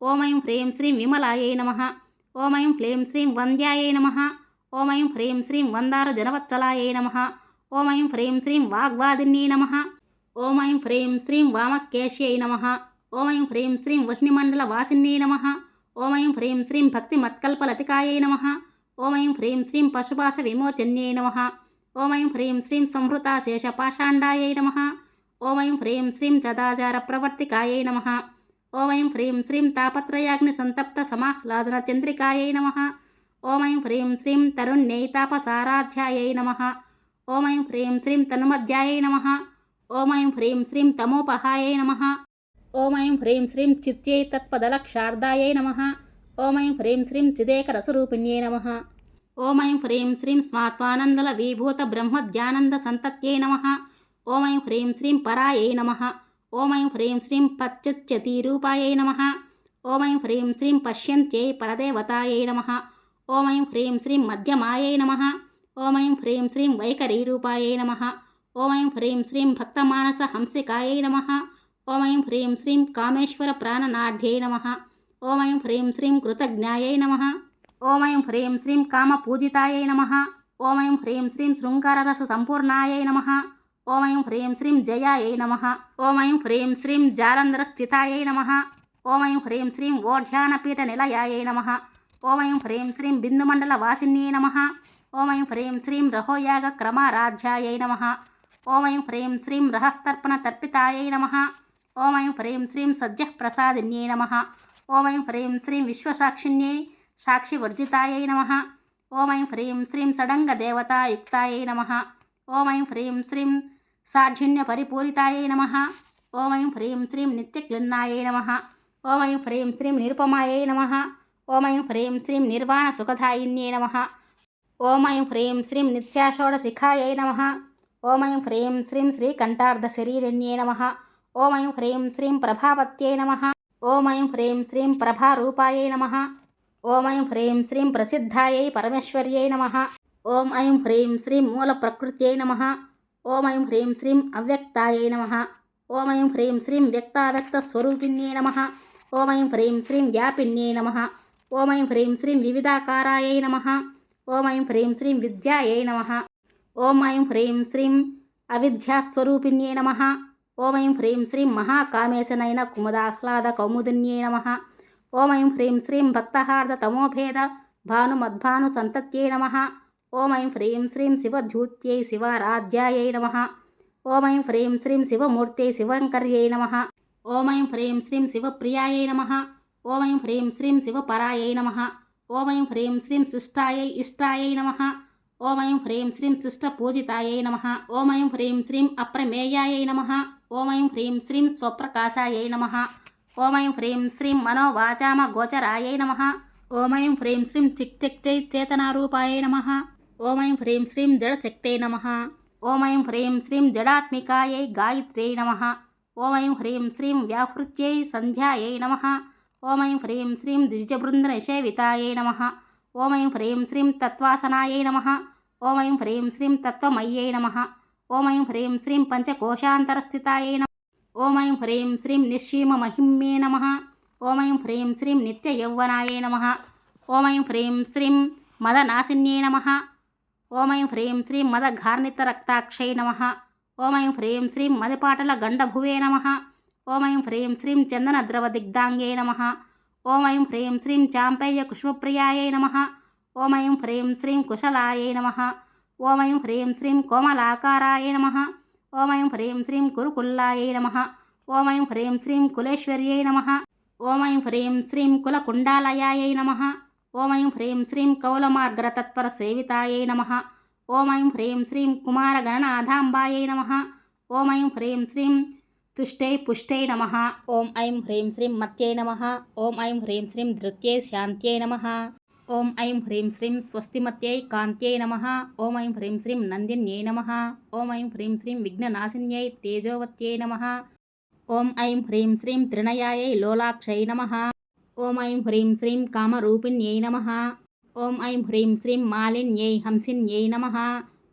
ఓం ఐం హ్రీం శ్రీం విమలాయై నమః. ఓం ఐం హ్రీం శ్రీం వంద్యాయై నమః. ఓం ఐం హ్రీం శ్రీం వందార జనవత్సలాయై నమః. ఓం ఐం హ్రీం శ్రీం వాగ్వాదిన్యై నమః. ఓం ఐం హ్రీం శ్రీం వామకేశ్యై నమః. ఓం ఐం హ్రీం శ్రీం వహ్నిమండల వాసిన్యై నమః. ఓం ఐం హ్రీం శ్రీం భక్తిమత్కల్పలతికాయై నమః. ఓం ఐం హ్రీం శ్రీం పశుపాశ విమోచన్యై నమః. ఓం ఐం హ్రీం శ్రీం సంహృతాశేషపాషాండాయై నమః. ఓం ఐం హ్రీం శ్రీం చదాచార ప్రవర్తికాయై నమః. ఓం ఐం హ్రీం శ్రీం తాపత్రయాగ్ని సంతప్త సమాహ్లాదన చంద్రికాయై నమః. ఓం ఐం హ్రీం శ్రీం తరుణ్యై తాపసారాధ్యాయై నమః. ఓం ఐం హ్రీం శ్రీం తనుమధ్యాయై నమః. ఓం ఐం హ్రీం శ్రీం తమోపహాయై నమః. ఓం ఐం హ్రీం శ్రీం చిత్యై తత్పదలక్షార్దాయై నమః. ఓం ఐం హ్రీం శ్రీం చిదేకరసరూపిణ్యై నమః. ఓం ఐం హ్రీం శ్రీం స్వాత్వానందల విభూత బ్రహ్మజ్ఞానంద సంతత్యై నమః. ఓం ఐం హ్రీం శ్రీం పరాయై నమః. ఓం ఐం హ్రీం శ్రీం పశ్చిత్యతిరూపాయై నమః. ఓం ఐం హ్రీం శ్రీం పశ్యంత్యై పరదేవతాయై నమః. ఓం ఐం హ్రీం శ్రీం మధ్యమాయై నమః. ఓం ఐం హ్రీం శ్రీం వైఖరీరూపాయై నమః. ఓం ఐం హ్రీం శ్రీం భక్తమానస హంసికాయై నమః. ఓం ఐం హ్రీం శ్రీం కామేశ్వర ప్రాణనాఢ్యై నమః. ఓం ఐం హ్రీం శ్రీం కృతజ్ఞాయై నమః. ఓం ఐం హ్రీం శ్రీం కామపూజితాయై నమః. ఓం ఐం హ్రీం శ్రీం శృంగారరస సంపూర్ణాయై నమః. ఓం ఐం హ్రీం శ్రీం జయాయై నమః. ఓం ఐం హ్రీం శ్రీం జాలంధరస్థితాయై నమః. ఓం ఐం హ్రీం శ్రీం ఓఢ్యానపీఠ నిలయాయై నమః. ఓం ఐం హ్రీం శ్రీం బిందుమండల వాసిన్యై నమః. ఓం ఐం హ్రీం శ్రీం రహోయాగ క్రమారాధ్యాయై నమః. ఓం ఐం హ్రీం శ్రీం రహస్తర్పణ తర్పితాయై నమః. ఓం ఐం హ్రీం శ్రీం సద్యః ప్రసాదిన్యై నమః. ఓం ఐం హ్రీం శ్రీం విశ్వసాక్షిన్యై సాక్షివర్జితాయై నమః. ఓం ఐం హ్రీం శ్రీం షడంగదేవతాయుక్తాయై నమః. ఓం ఐం హ్రీం శ్రీం సాఢ్యున్యపరిపూరితాయై నమః. ఓం ఐం హ్రీం శ్రీం నిత్యక్లిన్నాయై నమః. ఓం ఐం హ్రీం శ్రీం నిరుపమాయై నమః. ఓం ఐం హ్రీం శ్రీం నిర్వాణసుఖదాయిన్యై నమః. ఓం ఐం హ్రీం శ్రీం నిత్యాషోడశిఖాయై నమః. ఓం ఐం హ్రీం శ్రీం శ్రీకంఠార్ధశరీరిణ్యై నమః. ఓం ఐం హ్రీం శ్రీం ప్రభావత్యై నమః. ఓం ఐం హ్రీం శ్రీం ప్రభారూపాయై నమః. ఓం ఐం హ్రీం శ్రీం ప్రసిద్ధాయై పరమేశ్వర్యై నమః. ఓం ఐం హ్రీం శ్రీం మూలప్రకృత్యై నమః. ఓం ఐం హ్రీం శ్రీం అవ్యక్తాయై నమః. ఓం ఐం హ్రీం శ్రీం వ్యక్తావ్యక్తస్వరూపిణ్యై నమః. ఓం ఐం హ్రీం శ్రీం వ్యాపిన్యై నమః. ఓం ఐం హ్రీం శ్రీం వివిధాకారాయై నమః. ఓం ఐం హ్రీం శ్రీం విద్యాయై నమః. ఓం ఐం హ్రీం శ్రీం అవిద్యాస్వరూపిణ్యై నమః. ఓం ఐం హ్రీం శ్రీం మహాకామేశనైన కుముదాహ్లాద కౌముదిన్యై నమః. ఓం ఐం హ్రీం శ్రీం భక్తహార్ద తమోభేద భానుమద్భాను సంతత్యై నమః. ఓం ఐం హ్రీం శ్రీం శివధూత్యై శివారాధ్యాయై నమః. ఓం ఐం హ్రీం శ్రీం శివమూర్త్యై శివంకర్యై నమః. ఓం ఐం హ్రీం శ్రీం శివప్రియాయై నమః. ఓం ఐం హ్రీం శ్రీం శివపరాయై నమః. ఓం ఐం హ్రీం శ్రీం శిష్టాయై ఇష్టాయై నమః. ఓం ఐం హ్రీం శ్రీం శిష్టపూజితాయై నమః. ఓం ఐం హ్రీం శ్రీం అప్రమేయాయై నమః. ఓం ఐం హ్రీం శ్రీం స్వప్రకాశాయై నమః. ఓం ఐం హ్రీం శ్రీం మనోవాచామ గోచరాయై నమః. ఓం ఐం హ్రీం శ్రీం చిక్తిక్తై చేతనారూపాయై నమః. ఓం ఐం హ్రీం శ్రీం జడశక్తై నమః. ఓం ఐం హ్రీం శ్రీం జడాత్మికాయై గాయత్ర్యై నమః. ఓం ఐం హ్రీం శ్రీం వ్యాహృత్యై సంధ్యాయై నమః. ఓం ఐం హ్రీం శ్రీం ద్విజబృందనిషేవితాయై నమః. ఓం ఐం హ్రీం శ్రీం తత్వాసనాయై నమః. ఓం ఐం హ్రీం శ్రీం తత్వమయ్యై నమః. ఓం ఐం హ్రీం శ్రీం పంచకోశాంతరస్థితాయై నమః. ఓం ఐం హ్రీం శ్రీం నిశ్చీమమహిమ్నే నమః. ఓం ఐం హ్రీం శ్రీం నిత్యయౌవనాయై నమః. ఓం ఐం హ్రీం శ్రీం మదనాశిన్యై నమః. ఓం ఐం హ్రీం శ్రీం మదఘార్నితరక్తాక్షై నమః. ఓం ఐం హ్రీం శ్రీం మదిపాటల గండభువే నమః. ఓం ఐం హ్రీం శ్రీం చందనద్రవదిగ్ధాంగే నమః. ఓం ఐం హ్రీం శ్రీం చాంపేయ కుష్మప్రియాయై నమః. ఓం ఐం హ్రీం శ్రీం కుశలాయై నమః. ఓం ఐం హ్రీం శ్రీం కోమలాకారాయై నమః. ఓం ఐం హ్రీం శ్రీం కురుకుల్లాయై నమః. ఓం ఐం హ్రీం శ్రీం కులేశ్వర్యై నమః. ఓం ఐం హ్రీం శ్రీం కులకుండాలయాయై నమః. ఓం ఐం హ్రీం శ్రీం కౌలమార్గరతత్పరసేవితాయై నమః. ఓం ఐం హ్రీం శ్రీం కుమారగణనాథాంబాయై నమః. ఓం ఐం హ్రీం శ్రీం తుష్టై పుష్టై నమః. ఓం ఐం హ్రీం శ్రీం మత్యై నమః. ఓం ఐం హ్రీం శ్రీం ధృత్యై శాంత్యై నమః. ఓం ఐం హ్రీం శ్రీం స్వస్తిమత్యై కాంత్యై నమః. ఓం ఐం హ్రీం శ్రీం నందిన్యై నమః. ఓం ఐం హ్రీం శ్రీం విఘ్ననాశిన్యై తేజోవత్యై నమః. ఓం ఐం హ్రీం శ్రీం త్రినయాయై లోలాక్షై నమః. ఓం ఐం హ్రీం శ్రీం కామరూపిణ్యై నమః. ఓం ఐం హ్రీం శ్రీం మాలిన్యై హంసిన్యై నమః.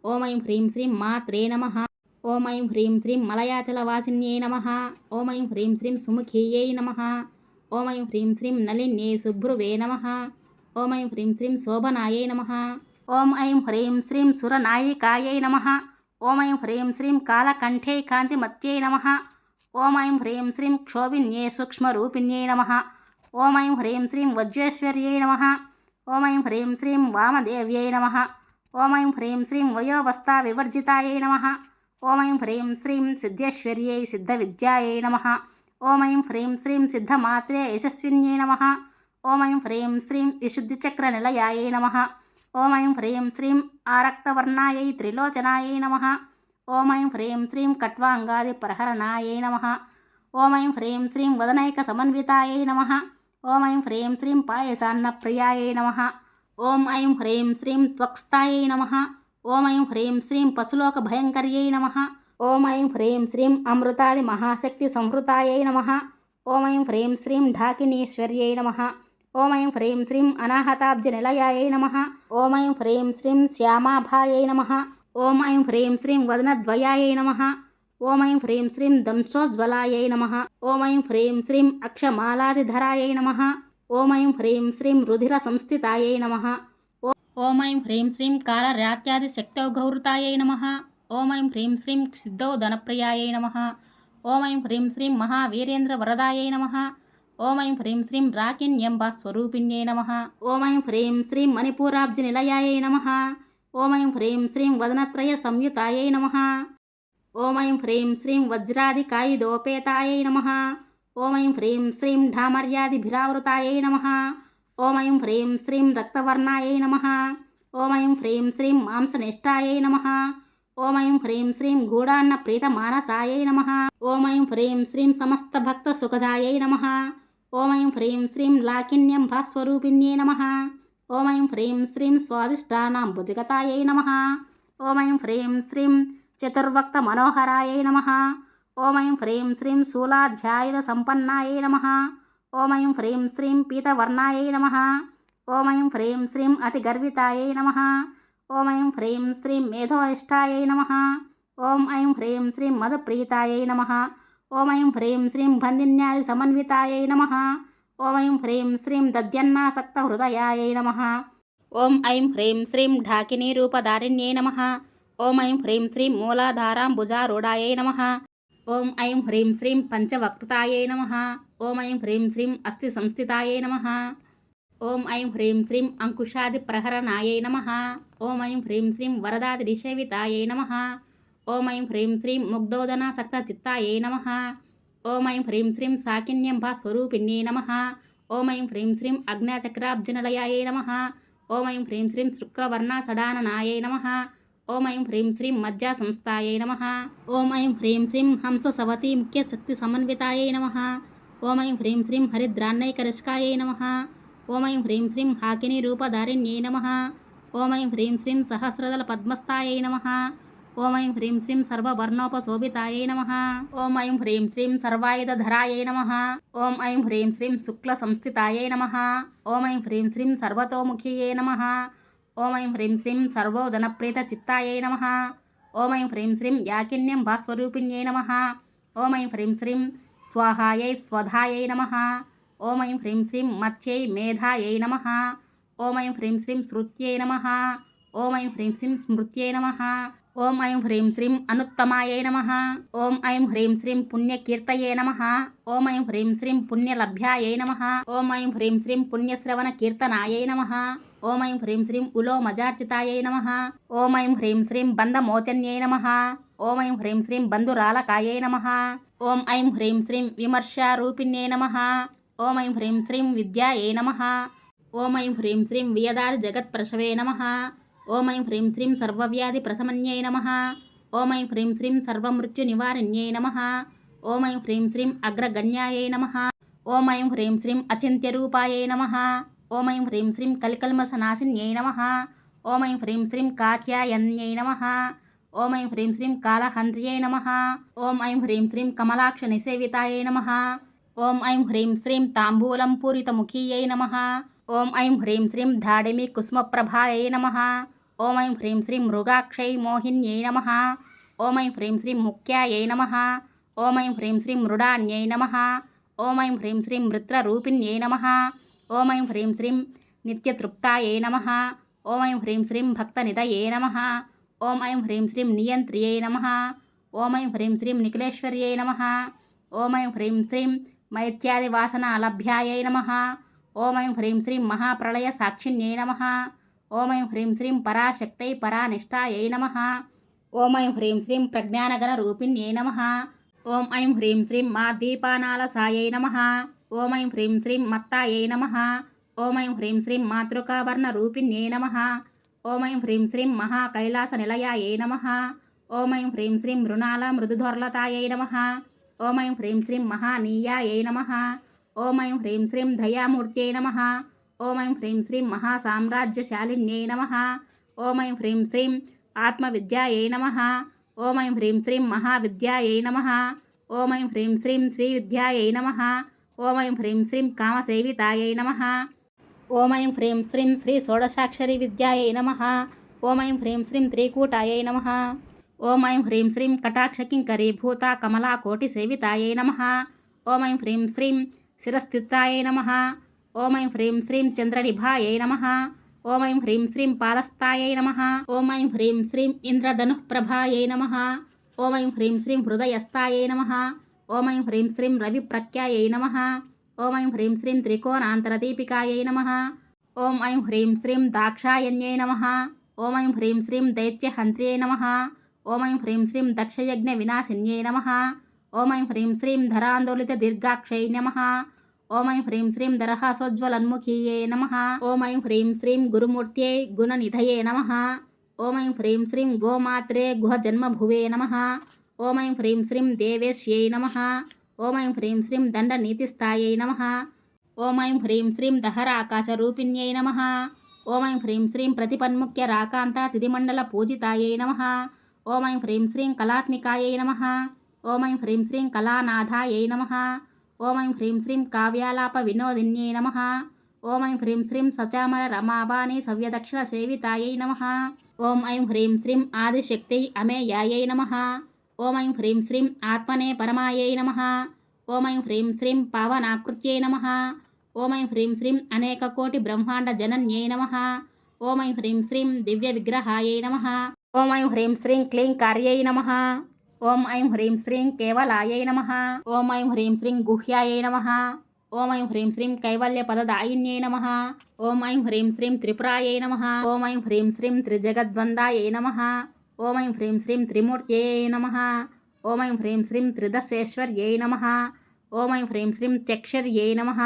ఓం ఐం హ్రీం శ్రీం మాత్రే నమః. ఓం ఐం హ్రీం శ్రీం మలయాచలవాసిన్యై నమః. ఓం ఐం హ్రీం శ్రీం సుముఖీయై నమః. ఓం ఐం హ్రీం శ్రీం నలిన్యై శుభ్రువే నమః. ఓం ఐం హ్రీం శ్రీం శోభనాయై నమః. ఓం ఐం హ్రీం శ్రీం సురనాయికాయై నమః. ఓం ఐం హ్రీం శ్రీం కాలకంఠై కాంతిమత్యై నమః. ఓం ఐం హ్రీం శ్రీం క్షోభిన్యై సూక్ష్మరూపిణ్యై నమః. ఓం ఐం హ్రీం శ్రీం వజ్రేశ్వర్యై నమః. ఓం ఐం హ్రీం శ్రీం వామదేవ్యై నమః. ఓం ఐం హ్రీం శ్రీం వయోవస్థా వివర్జితాయై నమః. ఓం ఐం హ్రీం శ్రీం సిద్ధేశ్వర్యై సిద్ధవిద్యాయై నమః. ఓం ఐం హ్రీం శ్రీం సిద్ధమాత్రే యశస్విన్యై నమః. ఓం ఐం హ్రీం శ్రీం విశుద్ధిచక్ర నిలయాయై నమః. ఓం ఐం హ్రీం శ్రీం ఆరక్తవర్ణాయై త్రిలోచనాయై నమః. ఓం ఐం హ్రీం శ్రీం కట్వాంగాది ప్రహరణాయై నమః. ఓం ఐం హ్రీం శ్రీం వదనైక సమన్వితాయై నమః. ఓం ఐం హ్రీం శ్రీం పాయసాన్న ప్రియాయై నమః. ఓం ఐం హ్రీం శ్రీం త్వక్స్థాయై నమః. ఓం ఐం హ్రీం శ్రీం పశులోక భయంకర్యై నమః. ఓం ఐం హ్రీం శ్రీం అమృతాది మహాశక్తి సంవృతాయై నమః. ఓం ఐం హ్రీం శ్రీం ఢాకినీశ్వర్యై నమః. ఓం ఐం హ్రీం శ్రీం అనాహతాబ్జ నిలయాయై నమః. ఓం ఐం హ్రీం శ్రీం శ్యామాభాయై నమః. ఓం ఐం హ్రీం శ్రీం వదనద్వయాయై నమః. ఓం ఐం హ్రీం శ్రీం దంశోజ్వలాయై నమః. ఓం ఐం హ్రీం శ్రీం అక్షమాలాదిధరాయై నమః. ఓం ఐం హ్రీం శ్రీం రుధిర సంస్థితాయై నమః. ఓం ఐం హ్రీం శ్రీం కాలరాత్యాది శక్తౌఘౌృతాయై నమః. ఓం ఐం హ్రీం శ్రీం సిద్ధౌ ధనప్రియాయై నమః. ఓం ఐం హ్రీం శ్రీం మహావీరేంద్ర వరదాయై నమః. ఓం ఐం హ్రీం శ్రీం రాకిణ్యంబ స్వరూపిణ్యై నమః. ఓం ఐం హ్రీం శ్రీం మణిపూరాబ్జ నిలయాయై నమః. ఓం ఐం హ్రీం శ్రీం వదనత్రయ సంయుతాయై నమః. ఓం ఐం హ్రీం శ్రీం వజ్రాదికాయిదోపేతాయై నమః. ఓం ఐం హ్రీం శ్రీం ఢామర్యాదిభిరావృతాయై నమః. ఓం ఐం హ్రీం శ్రీం రక్తవర్ణాయై నమః. ఓం ఐం హ్రీం శ్రీం మాంసనిష్టాయై నమః. ఓం ఐం హ్రీం శ్రీం గూఢాన్న ప్రీతమానసాయై నమః. ఓం ఐం హ్రీం శ్రీం సమస్త భక్త సుఖదాయై నమః. ఓం ఐం హ్రీం శ్రీం లాకిన్యంబ స్వరూపిణ్యై నమః. ఓం ఐం హ్రీం శ్రీం స్వాదిష్టానాం భుజగతాయై నమః. ఓం ఐం హ్రీం శ్రీం చతుర్వక్త మనోహరాయై నమః. ఓం ఐం హ్రీం శ్రీం శూలాధ్యాయుధ సంపన్నాయై నమః. ఓం ఐం హ్రీం శ్రీం పీతవర్ణాయై నమః. ఓం ఐం హ్రీం శ్రీం అతిగర్వితాయై నమః. ఓం ఐం హ్రీం శ్రీం మేధోనిష్టాయై నమః. ఓం ఐం హ్రీం శ్రీం మదప్రీతాయై నమః. ఓం ఐం హ్రీం శ్రీం బంధిన్యాది సమన్వితాయై నమః. ఓం ఐం హ్రీం శ్రీం దద్యన్నాసక్త హృదయాయై నమః. ఓం ఐం హ్రీం శ్రీం ఢాకినీ రూపధారిణ్యై నమః. ఓం ఐం హ్రీం శ్రీం మూలాధారాంబుజారూఢాయై నమః. ఓం ఐం హ్రీం శ్రీం పంచవక్ృతాయై నమః. ఓం ఐం హ్రీం శ్రీం అస్థి సంస్థితాయై నమః. ఓం ఐం హ్రీం శ్రీం అంకుశాది ప్రహరణాయై నమః. ఓం ఐం హ్రీం శ్రీం వరదాది నిషేవితాయై నమః. ఓం ఐం హ్రీం శ్రీం ముగ్ధోదనాసక్త చిత్తాయై నమః. ఓం ఐం హ్రీం శ్రీం సాకిన్యంబ స్వరూపిణ్యై నమః. ఓం ఐం హ్రీం శ్రీం అగ్న్యాచక్రాబ్జనిలయాయై నమః. ఓం ఐం హ్రీం శ్రీం శుక్రవర్ణ సడాననాయై నమః. ఓం ఐం హ్రీం శ్రీం మజ్జా సంస్థాయై నమః. ఓం ఐం హ్రీం శ్రీం హంస సవతి ముఖ్య శక్తి సమన్వితాయై నమః. ఓం ఐం హ్రీం శ్రీం హరిద్రాన్నైకరిష్కాయై నమః. ఓం ఐం హ్రీం శ్రీం హాకినీ రూపధారిణ్యై నమః. ఓం ఐం హ్రీం శ్రీం సహస్రదళ పద్మస్థాయై నమః. ఓం ఐం హ్రీం శ్రీం సర్వవర్ణోపశోభితాయై నమః. ఓం ఐం హ్రీం శ్రీం సర్వాయుధధరాయై నమః. ఓం ఐం హ్రీం శ్రీం శుక్ల సంస్థితాయై నమః. ఓం ఐం హ్రీం శ్రీం సర్వతోముఖియై నమః. ఓం ఐం హ్రీం శ్రీం సర్వోదనప్రీత చిత్తాయై నమః. ఓం ఐం హ్రీం శ్రీం యాకిన్యంబ స్వరూపిణ్యై నమః. ఓం ఐం హ్రీం శ్రీం స్వాహాయై స్వధాయై నమః. ఓం ఐం హ్రీం శ్రీం మత్స్యై మేధాయై నమః. ఓం ఐం హ్రీం శ్రీం శృత్యై నమః. ఓం ఐం హ్రీం శ్రీం స్మృత్యై నమః. ఓం ఐం హ్రీం శ్రీం అనుత్తమాయై నమః. ఓం ఐం హ్రీం శ్రీం పుణ్యకీర్తయే నమః. ఓం ఐం హ్రీం శ్రీం పుణ్యలభ్యాయై నమః. ఓం ఐం హ్రీం శ్రీం పుణ్యశ్రవణ కీర్తనాయై నమః. ఓం ఐం హ్రీం శ్రీం ఉలోమజార్చితాయై నమః. ఓం ఐం హ్రీం శ్రీం బంధమోచన్యై నమః. ఓం ఐం హ్రీం శ్రీం బంధురాలకాయై నమః. ఓం ఐం హ్రీం శ్రీం విమర్శారూపిణ్యై నమః. ఓం ఐం హ్రీం శ్రీం విద్యాయై నమః. ఓం ఐం హ్రీం శ్రీం వియదాది జగత్ప్రసవే నమః. ఓం ఐం హ్రీం శ్రీం సర్వవ్యాధి ప్రశమన్యై నమః. ఓం ఐం హ్రీం శ్రీం సర్వమృత్యునివారిణ్యై నమః. ఓం ఐం హ్రీం శ్రీం అగ్రగణ్యాయై నమః. ఓం ఐం హ్రీం శ్రీం అచింత్యరూపాయై నమః. ఓం ఐం హ్రీం శ్రీం కలికల్మషనాశిన్యై నమః. ఓం ఐం హ్రీం శ్రీం కాత్యాయన్యై నమః. ఓం ఐం హ్రీం శ్రీం కాళహంత్ర్యై నమః. ఓం ఐం హ్రీం శ్రీం కమలాక్ష నిసేవితాయై నమః. ఓం ఐం హ్రీం శ్రీం తాంబూలం పూరితముఖీయై నమః. ఓం ఐం హ్రీం శ్రీం ధాడిమి కుసుమప్రభాయై నమః. ఓం ఐం హ్రీం శ్రీం మృగాక్షై మోహిన్యై నమః. ఓం ఐం హ్రీం శ్రీం ముఖ్యాయై నమః. ఓం ఐం హ్రీం శ్రీం మృడాన్యై నమః. ఓం ఐం హ్రీం శ్రీం మృత్రరూపిణ్యై నమః. ఓం ఐం హ్రీం శ్రీం నిత్యతృప్తాయై నమః. ఓం ఐం హ్రీం శ్రీం భక్తనిధయే నమః. ఓం ఐం హ్రీం శ్రీం నియంత్రియై నమః. ఓం ఐం హ్రీం శ్రీం నిఖిలేశ్వర్యై నమః. ఓం ఐం హ్రీం శ్రీం మైత్యాదివాసనాలభ్యాయై నమః. ఓం ఐం హ్రీం శ్రీం మహాప్రళయ సాక్షిణ్యై నమః. ఓం ఐం హ్రీం శ్రీం పరాశక్తై పరానిష్టాయై నమః. ఓం ఐం హ్రీం శ్రీం ప్రజ్ఞానగణ రూపిణ్యై నమః. ఓం ఐం హ్రీం శ్రీం మా దీపానాలసాయై నమః. ఓం ఐం హ్రీం శ్రీం మత్తాయై నమః. ఓం ఐం హ్రీం శ్రీం మాతృకావర్ణరూపిణ్యై నమః. ఓం ఐం హ్రీం శ్రీం మహాకైలాసనిలయాయై నమః. ఓం ఐం హ్రీం శ్రీం మృణాల మృదుధోర్లతాయై నమః. ఓం ఐం హ్రీం శ్రీం మహానీయాయై నమః. ఓం ఐం హ్రీం శ్రీం దయామూర్త్యై నమః. ఓం ఐం హ్రీం శ్రీం మహాసామ్రాజ్యశాలిన్యై నమః. ఓం ఐం హ్రీం శ్రీం ఆత్మవిద్యాయై నమః. ఓం ఐం హ్రీం శ్రీం మహావిద్యాయై నమః. ఓం ఐం హ్రీం శ్రీం శ్రీవిద్యాయై నమః. ఓం ఐం హ్రీం శ్రీం కామసేవితాయై నమః. ఓం ఐం హ్రీం శ్రీం శ్రీ షోడశాక్షరి విద్యాయై నమః. ఓం ఐం హ్రీం శ్రీం త్రికూటాయై నమః. ఓం ఐం హ్రీం శ్రీం కటాక్షకింకరీభూత కమలాకోటిసేవితాయై నమః. ఓం ఐం హ్రీం శ్రీం శిరస్థితాయై నమః. ఓం ఐం హ్రీం శ్రీం చంద్రనిభాయై నమః. ఓం ఐం హ్రీం శ్రీం పాలస్తాయై నమః. ఓం ఐం హ్రీం శ్రీం ఇంద్రధనుఃప్రభాయై నమః. ఓం ఐం హ్రీం శ్రీం హృదయస్థాయై నమః. ఓం ఐం హ్రీం శ్రీం రవిప్రఖ్యాయై నమః. ఓం ఐం హ్రీం శ్రీం త్రికోణాంతరదీపికాయై నమః. ఓం ఐం హ్రీం శ్రీం దాక్షాయణ్యై నమః. ఓం ఐం హ్రీం శ్రీం దైత్యహంత్ర్యై నమః. ఓం ఐం హ్రీం శ్రీం దక్షయజ్ఞ వినాశిన్యై నమః. ఓం ఐం హ్రీం శ్రీం ధరాందోళిత దీర్ఘాక్షై నమః. ఓం ఐం హ్రీం శ్రీం దరహాసోజ్వలన్ముఖీయై నమః. ఓం ఐం హ్రీం శ్రీం గురుమూర్త్యై గుణనిధయే నమః. ఓం ఐం హ్రీం శ్రీం గోమాత్రే గుహజన్మభువే నమః. ఓం ఐం హ్రీం శ్రీం దేవేశ్యై నమః. ఓం ఐం హ్రీం శ్రీం దండనీతిస్థాయై నమః. ఓం ఐం హ్రీం శ్రీం దహరాకాశరూపిణ్యై నమః. ఓం ఐం హ్రీం శ్రీం ప్రతిపన్ముఖ్య రాకాంత తిథిమండల పూజితాయై నమః. ఓం ఐం హ్రీం శ్రీం కళాత్మికాయై నమః. ఓం ఐం హ్రీం శ్రీం కళానాథాయై నమః. ఓం ఐం హ్రీం శ్రీం కావ్యాలాప వినోదిన్యై నమః. ఓం ఐం హ్రీం శ్రీం సచామర రమాబాణి సవ్యదక్షిణ సేవితాయై నమః. ఓం ఐం హ్రీం శ్రీం ఆదిశక్తి అమేయాయై నమః. ఓం ఐం హ్రీం శ్రీం ఆత్మనే పరమాయై నమః. ఓం ఐం హ్రీం శ్రీం పావనాకృత్యై నమః. ఓం ఐం హ్రీం శ్రీం అనేకకోటి బ్రహ్మాండ జనన్యై నమః. ఓం ఐం హ్రీం శ్రీం దివ్య విగ్రహాయై నమః. ఓం ఐం హ్రీం శ్రీం క్లీంకార్యై నమః. ఓం ఐం హ్రీం శ్రీం కేవలాయై నమః. ఓం ఐం హ్రీం శ్రీం గుహ్యాయై నమః. ఓం ఐం హ్రీం శ్రీం కైవల్యపదదాయిన్యై నమః. ఓం ఐం హ్రీం శ్రీం త్రిపురాయై నమః. ఓం ఐం హ్రీం శ్రీం త్రిజగద్వందాయై నమః. ఓం ఐం హ్రీం శ్రీం త్రిమూర్త్యై నమః. ఓం ఐం హ్రీం శ్రీం త్రిదశేశ్వర్యై నమః. ఓం ఐం హ్రీం శ్రీం చక్షర్యై నమః.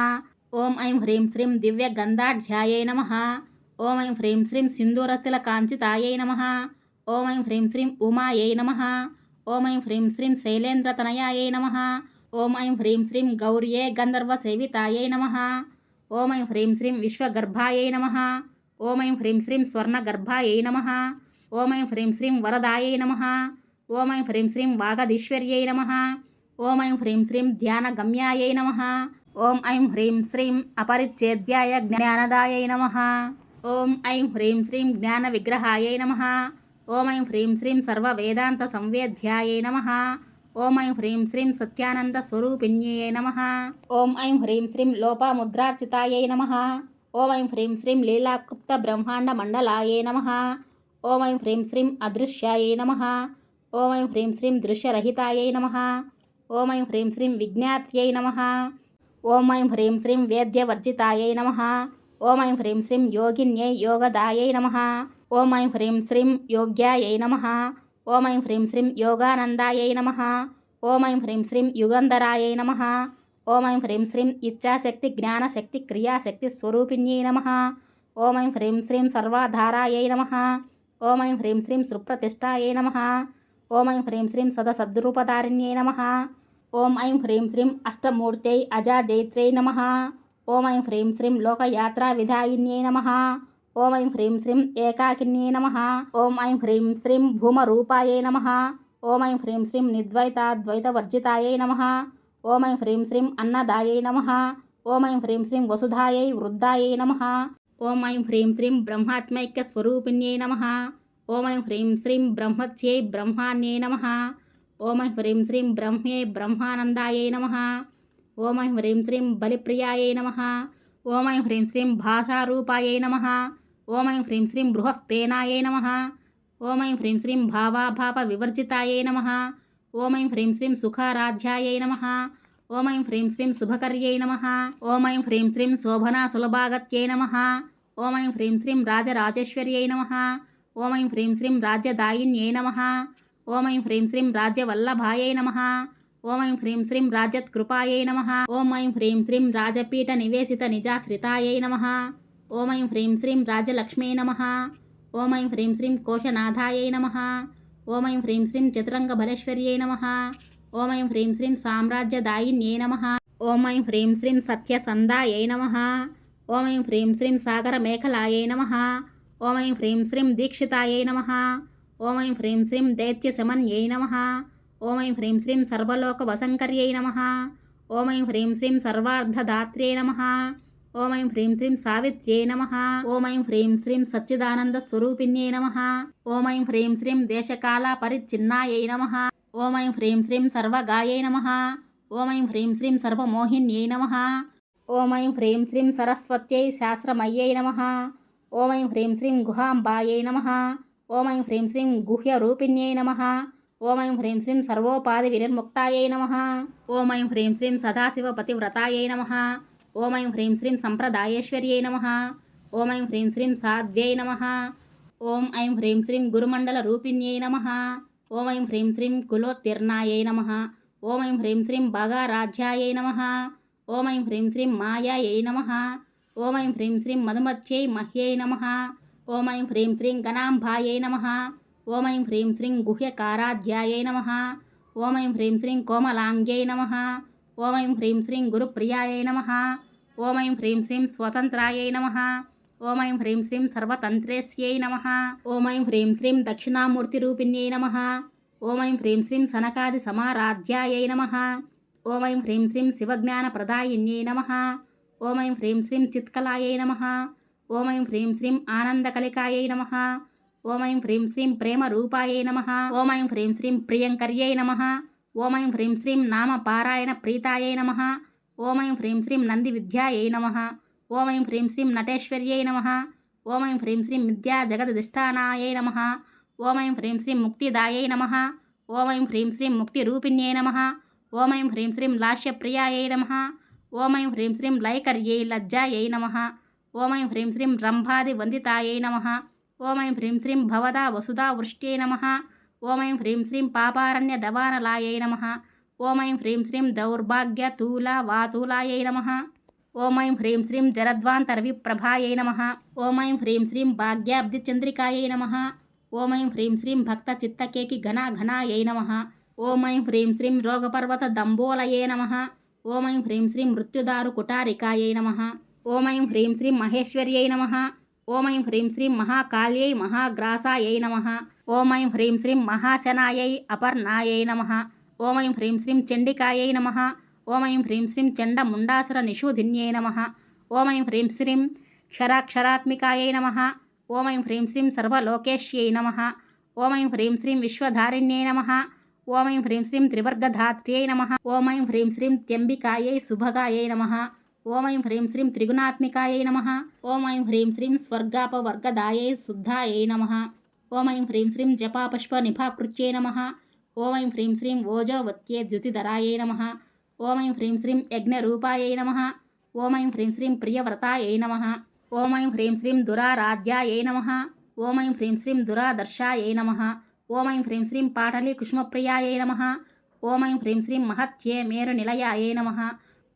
ఓం ఐం హ్రీం శ్రీం దివ్యగంధాఢ్యాయై నమః. ఓం ఐం హ్రీం శ్రీం సింధూరతిలకాంచితాయై నమః. ఓం ఐం హ్రీం శ్రీం ఉమాయై నమః. ఓం ఐం హ్రీం శ్రీం శైలేంద్రతనయాయై నమః. ఓం ఐం హ్రీం శ్రీం గౌర్యే గంధర్వసేవితాయై నమః. ఓం ఐం హ్రీం శ్రీం విశ్వగర్భాయై నమః. ఓం ఐం హ్రీం శ్రీం స్వర్ణగర్భాయై నమః. ఓం ఐం హ్రీం శ్రీం వరదాయై నమః. ఓం ఐం హ్రీం శ్రీం వాగధీశ్వర్యై నమః. ఓం ఐం హ్రీం శ్రీం ధ్యానగమ్యాయై నమః. ఓం ఐం హ్రీం శ్రీం అపరిచ్ఛేద్యాయ జ్ఞానదాయై నమః. ఓం ఐం హ్రీం శ్రీం జ్ఞాన విగ్రహాయై నమః. ఓం ఐం హ్రీం శ్రీం సర్వవేదాంత సంవేద్యాయై నమః. ఓం ఐం హ్రీం శ్రీం సత్యానంద స్వరూపిణ్యై నమః. ఓం ఐం హ్రీం శ్రీం లోపాముద్రార్చితాయై నమః. ఓం ఐం హ్రీం శ్రీం లీలాకృప్త బ్రహ్మాండ మండలాయై నమః. ఓం ఐం హ్రీం శ్రీం అదృశ్యాయై నమః. ఓం ఐం హ్రీం శ్రీం దృశ్యరహితాయై నమః. ఓం ఐం హ్రీం శ్రీం విజ్ఞాత్యై నమః. ఓం ఐం హ్రీం శ్రీం వేద్యవర్జితాయై నమః. ఓం ఐం హ్రీం శ్రీం యోగిన్యై యోగదాయై నమః. ఓం ఐం హ్రీం శ్రీం యోగ్యాయై నమః. ఓం ఐం హ్రీం శ్రీం యోగానందాయై నమః. ఓం ఐం హ్రీం శ్రీం యుగంధరాయై నమః. ఓం ఐం హ్రీం శ్రీం ఇచ్ఛాశక్తి జ్ఞానశక్తి క్రియాశక్తి స్వరూపిణ్యై నమః. ఓం ఐం హ్రీం శ్రీం సర్వాధారాయై నమః. ఓం ఐం హ్రీం శ్రీం సుప్రతిష్టాయై నమః. ఓం ఐం హ్రీం శ్రీం సదసద్రూపధారిణ్యై నమః. ఓం ఐం హ్రీం శ్రీం అష్టమూర్త్యై అజాజైత్రై నమః. ఓం ఐం హ్రీం శ్రీం లోకయాత్రా విధాయిన్యై నమః. ఓం ఐం హ్రీం శ్రీం ఏకాకిన్యై నమః. ఓం ఐం హ్రీం శ్రీం భూమరూపాయై నమః. ఓం ఐం హ్రీం శ్రీం నిర్ద్వైతాద్వైతవర్జితాయై నమః. ఓం ఐం హ్రీం శ్రీం అన్నదాయై నమః. ఓం ఐం హ్రీం శ్రీం వసుధాయై వృద్ధాయై నమః. ఓం ఐం హ్రీం శ్రీం బ్రహ్మాత్మైక్య స్వరూపిణ్యై నమః. ఓం ఐం హ్రీం శ్రీం బ్రహ్మత్యై బ్రహ్మాన్యై నమః. ఓం ఐం హ్రీం శ్రీం బ్రహ్మే బ్రహ్మానందాయై నమః. ఓం ఐం హ్రీం శ్రీం బలిప్రియాయై నమః. ఓం ఐం హ్రీం శ్రీం భాషారూపాయై నమః. ఓం ఐం హ్రీం శ్రీం బృహస్తేనాయై నమః. ఓం ఐం హ్రీం శ్రీం భావాభావ వివర్జితాయై నమః. ఓం ఐం హ్రీం శ్రీం సుఖారాధ్యాయై నమః. ఓం ఐం హ్రీం శ్రీం శుభకర్యై నమః. ఓం ఐం హ్రీం శ్రీం శోభనా సులభాగత్యై నమః. ఓం ఐం హ్రీం శ్రీం రాజరాజేశ్వర్యై నమః. ఓం ఐం హ్రీం శ్రీం రాజ్యదాయిన్యై నమః. ఓం ఐం హ్రీం శ్రీం రాజ్యవల్లభాయై నమః. ఓం ఐం హ్రీం శ్రీం రాజత్కృపాయై నమః. ఓం ఐం హ్రీం శ్రీం రాజపీఠ నివేశిత నిజాశ్రితాయై నమః. ఓం ఐం హ్రీం శ్రీం రాజలక్ష్మీ నమః. ఓం ఐం హ్రీం శ్రీం కోశనాథాయై నమః. ఓం ఐం హ్రీం శ్రీం చతురంగ బలేశ్వర్యై నమః. ఓం ఐం హ్రీం శ్రీం సామ్రాజ్యదాయిన్యై నమః. ఓం ఐం హ్రీం శ్రీం సత్యసందాయై నమః. ఓం ఐం హ్రీం శ్రీం సాగరమేఖలాయై నమః. ఓం ఐం హ్రీం శ్రీం దీక్షితాయై నమః. ఓం ఐం హ్రీం శ్రీం దైత్యశమన్యై నమః. ఓం ఐం హ్రీం శ్రీం సర్వలోకవశంకర్యై నమః. ఓం ఐం హ్రీం శ్రీం సర్వార్థదాత్ర్యై నమః. ఓం ఐం హ్రీం శ్రీం సావిత్ర్యై నమః. ఓం ఐం హ్రీం శ్రీం సచ్చిదానంద స్వరూపిణ్యై నమః. ఓం ఐం హ్రీం శ్రీం దేశకాల పరిచ్ఛిన్నాయై నమః. ఓం ఐం హ్రీం శ్రీం సర్వగాయై నమః. ఓం ఐం హ్రీం శ్రీం సర్వమోహిన్యై నమః. ఓం ఐం హ్రీం శ్రీం సరస్వత్యై శాస్త్రమయ్యై నమః. ఓం ఐం హ్రీం శ్రీం గుహాంబాయై నమః. ఓం ఐం హ్రీం శ్రీం గుహ్యరూపిణ్యై నమః. ఓం ఐం హ్రీం శ్రీం సర్వోపాధి వినిర్ముక్తాయై నమః. ఓం ఐం హ్రీం శ్రీం సదాశివపతివ్రతాయై నమః. ఓం ఐం హ్రీం శ్రీం సంప్రదాయేశ్వర్యై నమః. ఓం ఐం హ్రీం శ్రీం సాధ్వ్యై నమః. ఓం ఐం హ్రీం శ్రీం గురుమండల రూపిణ్యై నమః. ఓం ఐం హ్రీం శ్రీం కులోత్తీర్ణాయై నమః. ఓం ఐం హ్రీం శ్రీం భగారాధ్యాయై నమః. ఓం ఐం హ్రీం శ్రీం మాయాయై నమః. ఓం ఐం హ్రీం శ్రీం మధుమత్యై మహ్యై నమః. ఓం ఐం హ్రీం శ్రీం గణాంబాయై నమః. ఓం ఐం హ్రీం శ్రీం గుహ్యకారాధ్యాయై నమః. ఓం ఐం హ్రీం శ్రీం కోమలాంగ్యై నమః. ఓం ఐం హ్రీం శ్రీం గురుప్రియాయై నమః. ఓం ఐం హ్రీం శ్రీం స్వతంత్రాయై నమః. ఓం ఐం హ్రీం శ్రీం సర్వతంత్రేస్యై నమః. ఓం ఐం హ్రీం శ్రీం దక్షిణామూర్తిరూపిణ్యై నమః. ఓం ఐం హ్రీం శ్రీం సనకాది సమారాధ్యాయై నమః. ఓం ఐం హ్రీం శ్రీం శివజ్ఞానప్రదాయిన్యై నమః. ఓం ఐం హ్రీం శ్రీం చిత్కలాయై నమః. ఓం ఐం హ్రీం శ్రీం ఆనందకలికాయై నమః. ఓం ఐం హ్రీం శ్రీం ప్రేమరూపాయై నమః. ఓం ఐం హ్రీం శ్రీం ప్రియంకర్యై నమః. ఓం ఐం హ్రీం శ్రీం నామపారాయణ ప్రీతాయై నమః. ఓం ఐం హ్రీం శ్రీం నంది విద్యాయై నమః. ఓం ఐం హ్రీం శ్రీం నటేశ్వర్యై నమః. ఓం ఐం హ్రీం శ్రీం విద్యా జగదధిష్టానాయై నమః. ఓం ఐం హ్రీం శ్రీం ముక్తిదాయై నమః. ఓం ఐం హ్రీం శ్రీం ముక్తిరూపిణ్యై నమః. ఓం ఐం హ్రీం శ్రీం లాస్యప్రియాయై నమః. ఓం ఐం హ్రీం శ్రీం లైకర్యై లజ్జాయై నమః. ఓం ఐం హ్రీం శ్రీం రంభాది వందితాయై నమః. ఓం ఐం హ్రీం శ్రీం భవదా వసుదా వృష్ట్యై నమః. ఓం ఐం హ్రీం శ్రీం పాపారణ్య దవానలాయై నమః. ఓం ఐం హ్రీం శ్రీం దౌర్భాగ్య తూల వాతూలాయై నమః. ఓం ఐం హ్రీం శ్రీం జరద్వాంతరవిప్రభాయై నమః. ఓం ఐం హ్రీం శ్రీం భాగ్యాబ్ది చంద్రికాయై నమః. ఓం ఐం హ్రీం శ్రీం భక్త చిత్తకేకి ఘనాఘనాయై నమః. ఓం ఐం హ్రీం శ్రీం రోగపర్వత దంబోలయే నమః. ఓం ఐం హ్రీం శ్రీం మృత్యుదారు కుటారికాయై నమః. ఓం ఐం హ్రీం శ్రీం మహేశ్వర్యై నమః. ఓం ఐం హ్రీం శ్రీం మహాకాళ్యై మహాగ్రాసాయై నమః. ఓం ఐం హ్రీం శ్రీం మహాశనాయై అపర్ణాయై నమః. ఓం ఐం హ్రీం శ్రీం చండికాయై నమః. ఓం ఐం హ్రీం శ్రీం చండముండాసుర నిషూధిన్యై నమః. ఓం ఐం హ్రీం శ్రీం క్షరాక్షరాత్మికాయై నమః. ఓం ఐం హ్రీం శ్రీం సర్వలోకేశ్యై నమః. ఓం ఐం హ్రీం శ్రీం విశ్వధారిణ్యై నమః. ఓం ఐం హ్రీం శ్రీం త్రివర్గధాత్ర్యై నమః. ఓం ఐం హ్రీం శ్రీం త్యంబికాయై సుభగాయై నమః. ఓం ఐం హ్రీం శ్రీం త్రిగుణాత్మికాయై నమః. ఓం ఐం హ్రీం శ్రీం స్వర్గాపవర్గదాయై శుద్ధాయై నమః. ఓం ఐం హ్రీం శ్రీం జపాపుష్ప నిభాకృత్యై నమః. ఓం ఐం హ్రీం శ్రీం ఓజోవత్యే ద్యుతిధరాయై నమః. ఓం ఐం హ్రీం శ్రీం యజ్ఞరూపాయై నమః. ఓం ఐం హ్రీం శ్రీం ప్రియవ్రతాయై నమః. ఓం ఐం హ్రీం శ్రీం దురారాధ్యాయై నమః. ఓం ఐం హ్రీం శ్రీం దురాదర్శాయై నమః. ఓం ఐం హ్రీం శ్రీం పాటలీ కుష్మప్రియాయై నమః. ఓం ఐం హ్రీం శ్రీం మహత్యే మేరు నిలయాయై నమః.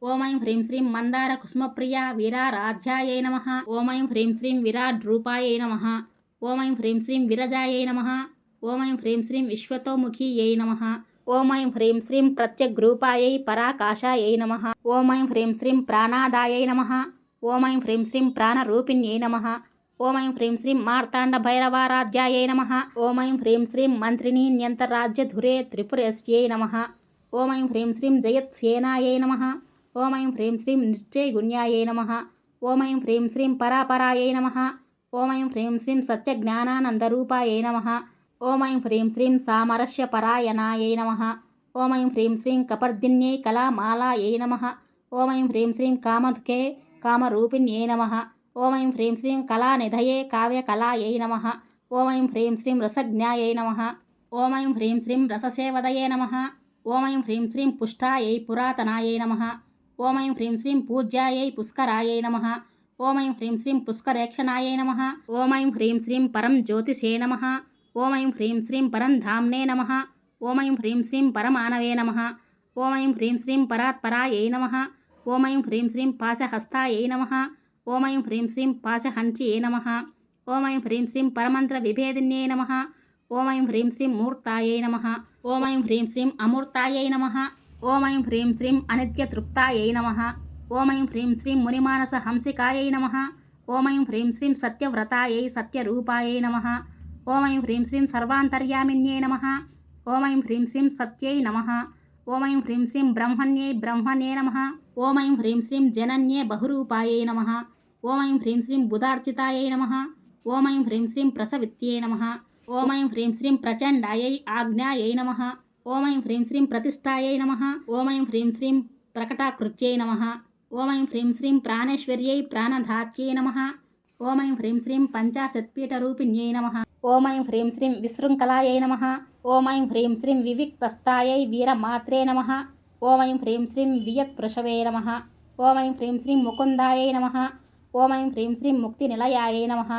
ఓం ఐం హ్రీం శ్రీం మందార కుష్మప్రియా వీరారాధ్యాయై నమః. ఓం ఐం హ్రీం శ్రీం విరాట్ రూపాయై నమః. ఓం ఐం హ్రీం శ్రీం విరజాయై నమః. ఓం ఐం హ్రీం శ్రీం విశ్వతోముఖీయై నమః. ఓం ఐం హ్రీం శ్రీం ప్రత్యగ్రూపాయై పరాకాశాయై నమః. ఓం ఐం హ్రీం శ్రీం ప్రాణాదాయై నమః. ఓం ఐం హ్రీం శ్రీం ప్రాణరూపిణ్యై నమః. ఓం ఐం హ్రీం శ్రీం మార్తాండ భైరవారాధ్యాయై నమః. ఓం ఐం హ్రీం శ్రీం మంత్రిణీ న్యంతరాజ్యధురే త్రిపురస్యై నమః. ఓం ఐం హ్రీం శ్రీం జయత్సేనాయై నమః. ఓం ఐం హ్రీం శ్రీం నిశ్చయగుణ్యాయై నమః. ఓం ఐం హ్రీం శ్రీం పరాపరాయై నమః. ఓం ఐం హ్రీం శ్రీం సత్యజ్ఞానానందరూపాయై నమః. ఓం ఐం హ్రీం శ్రీం సామరస్యపరాయణాయై నమః. ఓం ఐం హ్రీం శ్రీం కపర్దిన్యై కళామాలాయై నమః. ఓం ఐం హ్రీం శ్రీం కామధుకే కామరూపిణ్యై నమః. ఓం ఐం హ్రీం శ్రీం కళానిధయే కావ్యకళాయై నమః. ఓం ఐం హ్రీం శ్రీం రసజ్ఞాయై నమః. ఓం ఐం హ్రీం శ్రీం రససేవదయే నమః. ఓం ఐం హ్రీం శ్రీం పుష్టాయై పురాతనాయై నమః. ఓం ఐం హ్రీం శ్రీం పూజ్యాయై పుష్కరాయై నమః. ఓం ఐం హ్రీం శ్రీం పుష్కరేక్షణాయై నమః. ఓం ఐం హ్రీం శ్రీం పరం జ్యోతిషే నమః. ఓం ఐం హ్రీం శ్రీం పరం ధామ్నే నమః. ఓం ఐం హ్రీం శ్రీం పరమానవే నమః. ఓం ఐం హ్రీం శ్రీం పరాత్పరాయై నమః. ఓం ఐం హ్రీం శ్రీం పాశహస్తాయై నమః. ఓం ఐం హ్రీం శ్రీం పాశహంత్యై నమః. ఓం ఐం హ్రీం శ్రీం పరమంత్ర విభేదిన్యై నమః. ఓం ఐం హ్రీం శ్రీం మూర్తాయై నమః. ఓం ఐం హ్రీం శ్రీం అమూర్తాయై నమః. ఓం ఐం హ్రీం శ్రీం అనిత్యతృప్తాయై నమః. ఓం ఐం హ్రీం శ్రీం మునిమానస హంసికాయై నమః. ఓం ఐం హ్రీం శ్రీం సత్యవ్రతాయై సత్యరూపాయై నమః. ఓం ఐం హ్రీం శ్రీం సర్వాంతర్యామిన్యై నమః. ఓం ఐం హ్రీం శ్రీం సత్యై నమః. ఓం ఐం హ్రీం శ్రీం బ్రహ్మణ్యై బ్రహ్మణ్యే నమః. ఓం ఐం హ్రీం శ్రీం జనన్యే బహురూపాయై నమః. ఓం ఐం హ్రీం శ్రీం బుధార్చితాయై నమః. ఓం ఐం హ్రీం శ్రీం ప్రసవిత్యై నమః. ఓం ఐం హ్రీం శ్రీం ప్రచండాయై ఆజ్ఞాయై నమః. ఓం ఐం హ్రీం శ్రీం ప్రతిష్టాయై నమః. ఓం ఐం హ్రీం శ్రీం ప్రకటాకృత్యై నమః. ఓం ఐం హ్రీం శ్రీం ప్రాణేశ్వర్యై ప్రాణధాత్యై నమః. ఓం ఐం హ్రీం శ్రీం పంచాశత్పీఠరూపిణ్యై నమః. ఓం ఐం హ్రీం శ్రీం విశృంఖలాయై నమః. ఓం ఐం హ్రీం శ్రీం వివిక్తస్థాయై వీరమాత్రే నమః. ఓం ఐం హ్రీం శ్రీం వియత్ప్రశవే నమః. ఓం ఐం హ్రీం శ్రీం ముకుందాయై నమః. ఓం ఐం హ్రీం శ్రీం ముక్తినిలయాయై నమః.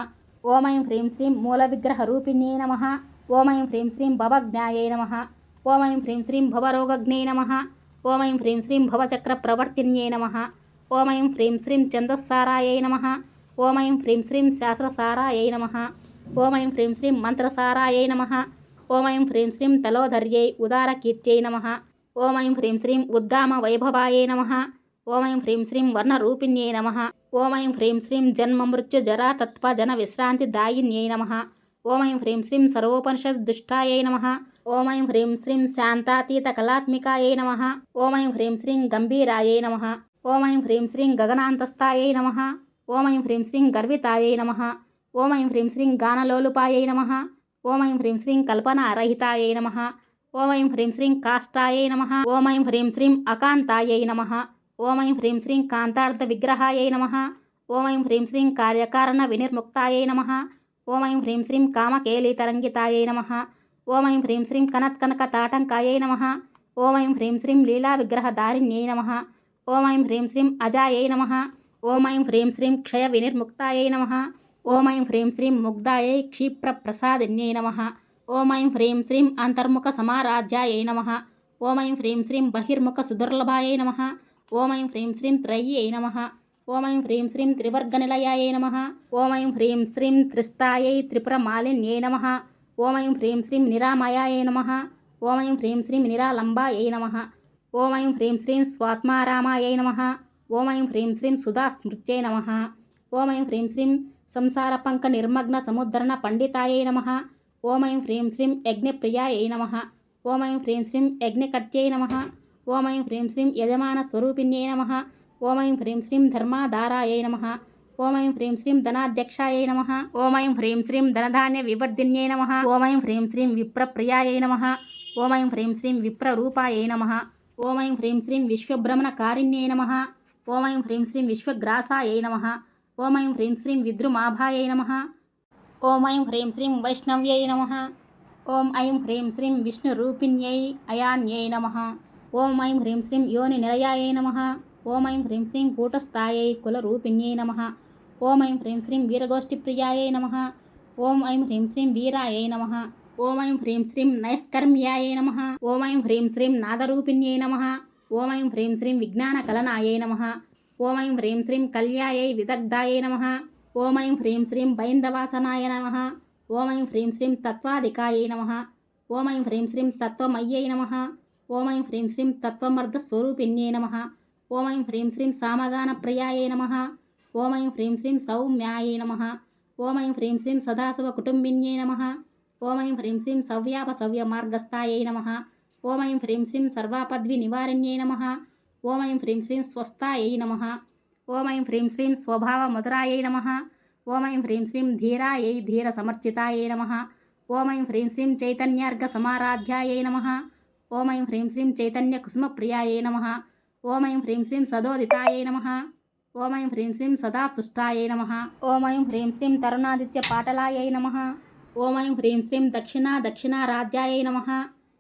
ఓం ఐం హ్రీం శ్రీం మూలవిగ్రహరూపిణ్యై నమః. ఓం ఐం హ్రీం శ్రీం భవజ్ఞాయై నమః. ఓం ఐం హ్రీం శ్రీం భవరోగజ్ఞై నమః. ఓం ఐం హ్రీం శ్రీం భవచక్రప్రవర్తిన్యై నమః. ఓం ఐం హ్రీం శ్రీం ఛందస్సారాయై నమః. ఓం ఐం హ్రీం శ్రీం శాస్త్రసారాయై నమః. ఓం ఐం హ్రీం శ్రీం మంత్రసారాయై నమః. ఓం ఐం హ్రీం శ్రీం తలోధర్యై ఉదారకీర్త్యై నమః. ఓం ఐం హ్రీం శ్రీం ఉద్దామ వైభవాయై నమః. ఓం ఐం హ్రీం శ్రీం వర్ణరూపిణ్యై నమః. ఓం ఐం హ్రీం శ్రీం జన్మ మృత్యు జరా తత్వ జన విశ్రాంతి దాయిన్యై నమః. ఓం ఐం హ్రీం శ్రీం సర్వోపనిషద్ దుష్టాయై నమః. ఓం ఐం హ్రీం శ్రీం శాంతాతీత కళాత్మికాయై నమః. ఓం ఐం హ్రీం శ్రీం గంభీరాయై నమః. ఓం ఐం హ్రీం శ్రీం గగనాంతస్థాయై నమః. ఓం ఐం హ్రీం శ్రీం గర్వితాయై నమః. ఓం ఐం హ్రీం శ్రీం గానలోలుపాయై నమః. ఓం ఐం హ్రీం శ్రీం కల్పనారహితాయై నమః. ఓం ఐం హ్రీం శ్రీం కాష్టాయై నమః. ఓం ఐం హ్రీం శ్రీం అకాంతాయై నమః. ఓం ఐం హ్రీం శ్రీం కాంతార్థ విగ్రహాయై నమః. ఓం ఐం హ్రీం శ్రీం కార్యకారణ వినిర్ముక్తాయై నమః. ఓం ఐం హ్రీం శ్రీం కామకేళీతరంగితాయై నమః. ఓం ఐం హ్రీం శ్రీం కనత్కనక తాటంకాయై నమః. ఓం ఐం హ్రీం శ్రీం లీలా విగ్రహధారిణ్యై నమః. ఓం ఐం హ్రీం శ్రీం అజాయై నమః. ఓం ఐం హ్రీం శ్రీం క్షయ వినిర్ముక్తాయై నమః. ఓం ఐం హ్రీం శ్రీం ముగ్ధాయై క్షిప్రప్రసాదిన్యై నమః. ఓం ఐం హ్రీం శ్రీం అంతర్ముఖ సమారాధ్యాయై నమః. ఓం ఐం హ్రీం శ్రీం బహిర్ముఖ సుదుర్లభాయై నమః. ఓం ఐం హ్రీం శ్రీం త్రయ్యై నమః. ఓం ఐం హ్రీం శ్రీం త్రివర్గనిలయాయై నమః. ఓం ఐం హ్రీం శ్రీం త్రిస్తాయై త్రిపురమాలిన్యై నమః. ఓం ఐం హ్రీం శ్రీం నిరామయాయై నమః. ఓం ఐం హ్రీం శ్రీం నిరాలంబాయై నమః. ఓం ఐం హ్రీం శ్రీం స్వాత్మారామాయై నమః. ఓం ఐం హ్రీం శ్రీం సుధాస్మృత్యై నమః. ఓం ఐం హ్రీం శ్రీం సంసారపంక నిర్మగ్న సముద్ధరణ పండితాయై నమః. ఓం ఐం హ్రీం శ్రీం యజ్ఞప్రియాయై నమః. ఓం ఐం హ్రీం శ్రీం యజ్ఞకర్త్యై నమః. ఓం ఐం హ్రీం శ్రీం యజమాన స్వరూపిణ్యై నమః. ఓం ఐం హ్రీం శ్రీం ధర్మాధారాయై నమః. ఓం ఐం హ్రీం శ్రీం ధనాధ్యక్షాయై నమః. ఓం ఐం హ్రీం శ్రీం ధనధాన్య వివర్ధిన్యై నమః. ఓం ఐం హ్రీం శ్రీం విప్రప్రియాయై నమః. ఓం ఐం హ్రీం శ్రీం విప్రరూపాయై నమః. ఓం ఐం హ్రీం శ్రీం విశ్వభ్రమణకారిణ్యై నమః. ఓం ఐం హ్రీం శ్రీం విశ్వగ్రాసాయై నమః. ఓం ఐం హ్రీం శ్రీం విద్రుమాభాయై నమః. ఓం ఐం హ్రీం శ్రీం వైష్ణవ్యై నమః. ఓం ఐం హ్రీం శ్రీం విష్ణురూపిణ్యై అయాన్యై నమః. ఓం ఐం హ్రీం శ్రీం యోని నిలయాయై నమః. ఓం ఐం హ్రీం శ్రీం కూటస్థాయై కులరూపిణ్యై నమః. ఓం ఐం హ్రీం శ్రీం వీరగోష్ఠిప్రియాయై నమః. ఓం ఐం హ్రీం శ్రీం వీరాయై నమః. ఓం ఐం హ్రీం శ్రీం నైష్కర్మ్యాయై నమః. ఓం ఐం హ్రీం శ్రీం నాదరూపిణ్యై నమః. ఓం ఐం హ్రీం శ్రీం విజ్ఞానకలనాయై నమః. ఓం ఐం హ్రీం శ్రీం కళ్యాయై విదగ్ధాయై నమః. ఓం ఐం హ్రీం శ్రీం బైందవాసనాయ నమః. ఓం ఐం హ్రీం శ్రీం తత్వాధికాయై నమః. ఓం ఐం హ్రీం శ్రీం తత్వమయ్యై నమః. ఓం ఐం హ్రీం శ్రీం తత్వమర్ధస్వరూపిణ్యై నమః. ఓం ఐం హ్రీం శ్రీం సామగానప్రియాయై నమః. ఓం ఐం హ్రీం శ్రీం సౌమ్యాయై నమః. ఓం ఐం హ్రీం శ్రీం సదాశివకుటుంబిన్యై నమః. ఓం ఐం హ్రీం శ్రీం సవ్యాపసవ్యమార్గస్థాయై నమః. ఓం ఐం హ్రీం శ్రీం సర్వాపద్వి నివారిణ్యై నమః. ఓం ఐం హ్రీం శ్రీం స్వస్థాయై నమః. ఓం ఐం హ్రీం శ్రీం స్వభావమధురాయై నమః. ఓం ఐం హ్రీం శ్రీం ధీరాయై ధీరసమర్చితాయై నమః. ఓం ఐం హ్రీం శ్రీం చైతన్యార్ఘ సమారాధ్యాయై నమః. ఓం ఐం హ్రీం శ్రీం చైతన్య కుసుమప్రియాయై నమః. ఓం ఐం హ్రీం శ్రీం సదోదితాయై నమః. ఓం ఐం హ్రీం శ్రీం సదా తుష్టాయై నమః. ఓం ఐం హ్రీం శ్రీం తరుణాదిత్య పాటలాయై నమః. ఓం ఐం హ్రీం శ్రీం దక్షిణారాధ్యాయై నమః.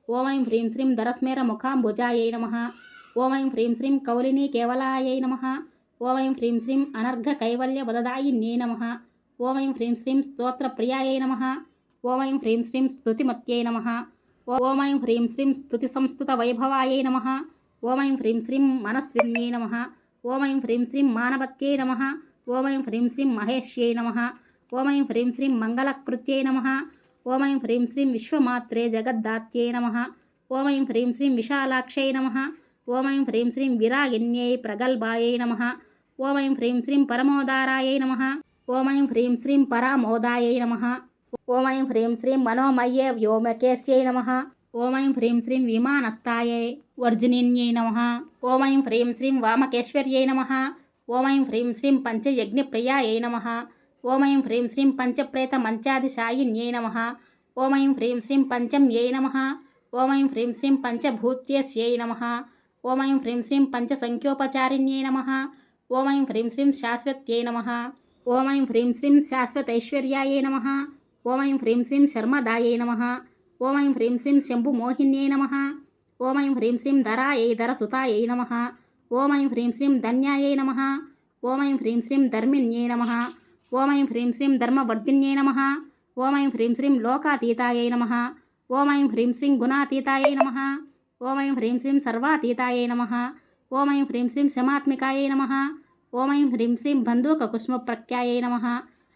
ఓం ఐం హ్రీం శ్రీం ధరస్మేర ముఖాంబుజాయై నమః. ఓం ఐం హ్రీం శ్రీం కౌలినీ కేవలాయై నమః. ఓం ఐం హ్రీం శ్రీం అనర్ఘ కైవల్య వదదాయిన్యై నమః. ఓం ఐం హ్రీం శ్రీం స్తోత్రప్రియాయై నమః. ఓం ఐం హ్రీం శ్రీం స్తుతిమత్యై నమః. ఓం ఐం హ్రీం శ్రీం స్తుతి సంస్తుత వైభవాయై నమః. ఓం ఐం హ్రీం శ్రీం మనస్విన్యై నమః. ఓం ఐం హ్రీం శ్రీం మానవత్యై నమః. ఓం ఐం హ్రీం శ్రీం మహేష్యై నమః. ఓం ఐం హ్రీం శ్రీం మంగళకృత్యై నమః. ఓం ఐం హ్రీం శ్రీం విశ్వమాత్రే జగద్దాత్యై నమః. ఓం ఐం హ్రీం శ్రీం విశాలాక్షై నమః. ఓం ఐం హ్రీం శ్రీం విరాగిన్యై ప్రగల్భాయై నమః. ఓం ఐం హ్రీం శ్రీం పరమోదారాయై నమః. ఓం ఐం హ్రీం శ్రీం పరామోదాయై నమః. ఓం ఐం హ్రీం శ్రీం మనోమయే వ్యోమకేశ్యై నమః. ఓం ఐం హ్రీం శ్రీం విమానస్థాయై వర్జినిన్యై నమః. ఓం ఐం హ్రీం శ్రీం వామకేశ్వర్యై నమః. ఓం ఐం హ్రీం శ్రీం పంచయజ్ఞప్రియాయై నమః. ఓం ఐం హ్రీం శ్రీం పంచప్రేత మంచాదిశాయిన్యై నమః. ఓం ఐం హ్రీం శ్రీం పంచమ్యై నమః. ఓం ఐం హ్రీం శ్రీం పంచభూత్యస్యై నమః. ఓం ఐం హ్రీం శ్రీం పంచసంఖ్యోపచారిణ్యై నమః. ఓం ఐం హ్రీం శ్రీం శాశ్వత్యై నమః. ఓం ఐం హ్రీం శ్రీం శాశ్వతైశ్వర్యాయై నమః. ఓం ఐం హ్రీం శ్రీం శర్మదాయై నమః. ఓం ఐం హ్రీం శ్రీం శంభుమోహిన్యై నమః. ఓం ఐం హ్రీం శ్రీం ధరాయై ధరసుతాయై నమః. ఓం ఐం హ్రీం శ్రీం ధన్యాయై నమః. ఓం ఐం హ్రీం శ్రీం ధర్మిణ్యై నమః. ఓం ఐం హ్రీం శ్రీం ధర్మవర్ధిన్యై నమః. ఓం ఐం హ్రీం శ్రీం లోకాతీతాయై నమః. ఓం ఐం హ్రీం శ్రీం గుణాతీతాయై నమః. ఓం ఐం హ్రీం శ్రీం సర్వాతీతాయై నమః. ఓం ఐం హ్రీం శ్రీం శమాత్మికాయై నమః. ఓం ఐం హ్రీం శ్రీం బంధూకకుష్మప్రఖ్యాయై నమః.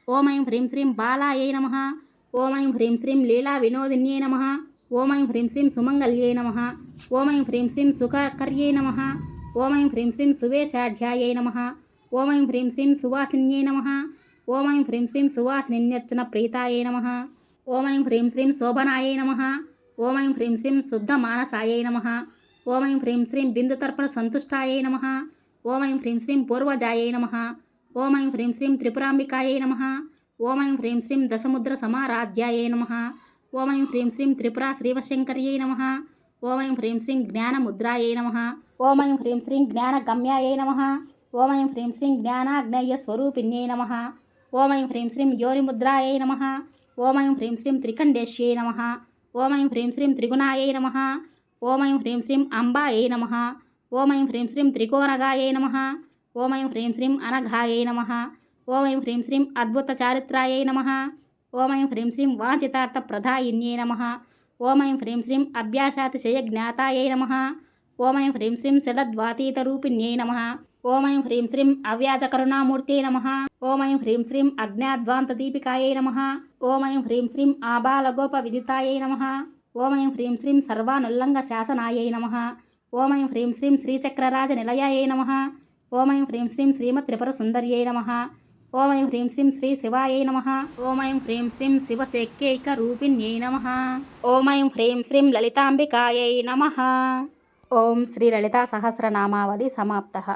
ఓం ఐం హ్రీం శ్రీం బాలాయై నమః. ఓం ఐం హ్రీం శ్రీం లీలా వినోదిన్యై నమః. ఓం ఐం హ్రీం శ్రీం సుమంగళ్యై నమః. ఓం ఐం హ్రీం శ్రీం సుఖకర్యై నమః. ఓం ఐం హ్రీం శ్రీం సువేశాఢ్యాయై నమః. ఓం ఐం హ్రీం శ్రీం సువాసిన్యై నమః. ఓం ఐం హ్రీం శ్రీం సువాసినిన్యర్చన ప్రీతాయై నమః. ఓం ఐం హ్రీం శ్రీం శోభనాయై నమః. ఓం ఐం హ్రీం శ్రీం శుద్ధమానసాయై నమః. ఓం ఐం హ్రీం శ్రీం బిందుతర్పణ సంతుష్టాయై నమః. ఓం ఐం హ్రీం శ్రీం పూర్వజాయై నమః. ఓం ఐం హ్రీం శ్రీం త్రిపురాంబికాయై నమః. ఓం ఐం హ్రీం శ్రీం దశముద్ర సమారాధ్యాయై నమః. ఓం ఐం హ్రీం శ్రీం త్రిపురా శ్రీవశంకర్యై నమః. ఓం ఐం హ్రీం శ్రీం జ్ఞానముద్రాయై నమః. ఓం ఐం హ్రీం శ్రీం జ్ఞానగమ్యాయై నమః. ఓం ఐం హ్రీం శ్రీం జ్ఞానాగ్నేయస్వరూపిణ్యై నమః. ఓం ఐం హ్రీం శ్రీం యోనిముద్రాయై నమః. ఓం ఐం హ్రీం శ్రీం త్రికండేశ్యై నమః. ఓం ఐం హ్రీం శ్రీం త్రిగుణాయై నమః. ఓం ఐం హ్రీం శ్రీం అంబాయై నమః. ఓం ఐం హ్రీం శ్రీం త్రికోణగాయై నమః. ఓం ఐం హ్రీం శ్రీం అనఘాయై నమః. ఓం ఐం హ్రీం శ్రీం అద్భుత చారిత్రాయై నమః. ఓం ఐం హ్రీం శ్రీం వాంఛితార్థ ప్రదాయిన్యై నమః. ఓం ఐం హ్రీం శ్రీం అభ్యాసాతిశయ జ్ఞాతాయై నమః. ఓం ఐం హ్రీం శ్రీం శలద్వాతీతరూపిణ్యై నమః. ఓం ఐం హ్రీం శ్రీం అవ్యాజకరుణామూర్త్యై నమః. ఓం ఐం హ్రీం శ్రీం అజ్ఞాద్వాంతదీపికాయై నమః. ఓం ఐం హ్రీం శ్రీం ఆబాలగోపవిదితాయై నమః. ఓం ఐం హ్రీం శ్రీం సర్వానుల్లంఘ శాసనాయై నమః. ఓం ఐం హ్రీం శ్రీం శ్రీచక్రరాజ నిలయాయై నమః. ఓం ఐం హ్రీం శ్రీం శ్రీమత్రిపుర సుందర్యై నమః. ఓం ఐం హ్రీం శ్రీం శ్రీ శివాయై నమః. ఓం ఐం హ్రీం శ్రీం శివశక్యైక రూపిణ్యై నమః. ఓం ఐం హ్రీం శ్రీం లలితాంబికాయై నమః. ఓం శ్రీ లలితా సహస్రనామావళి సమాప్తః.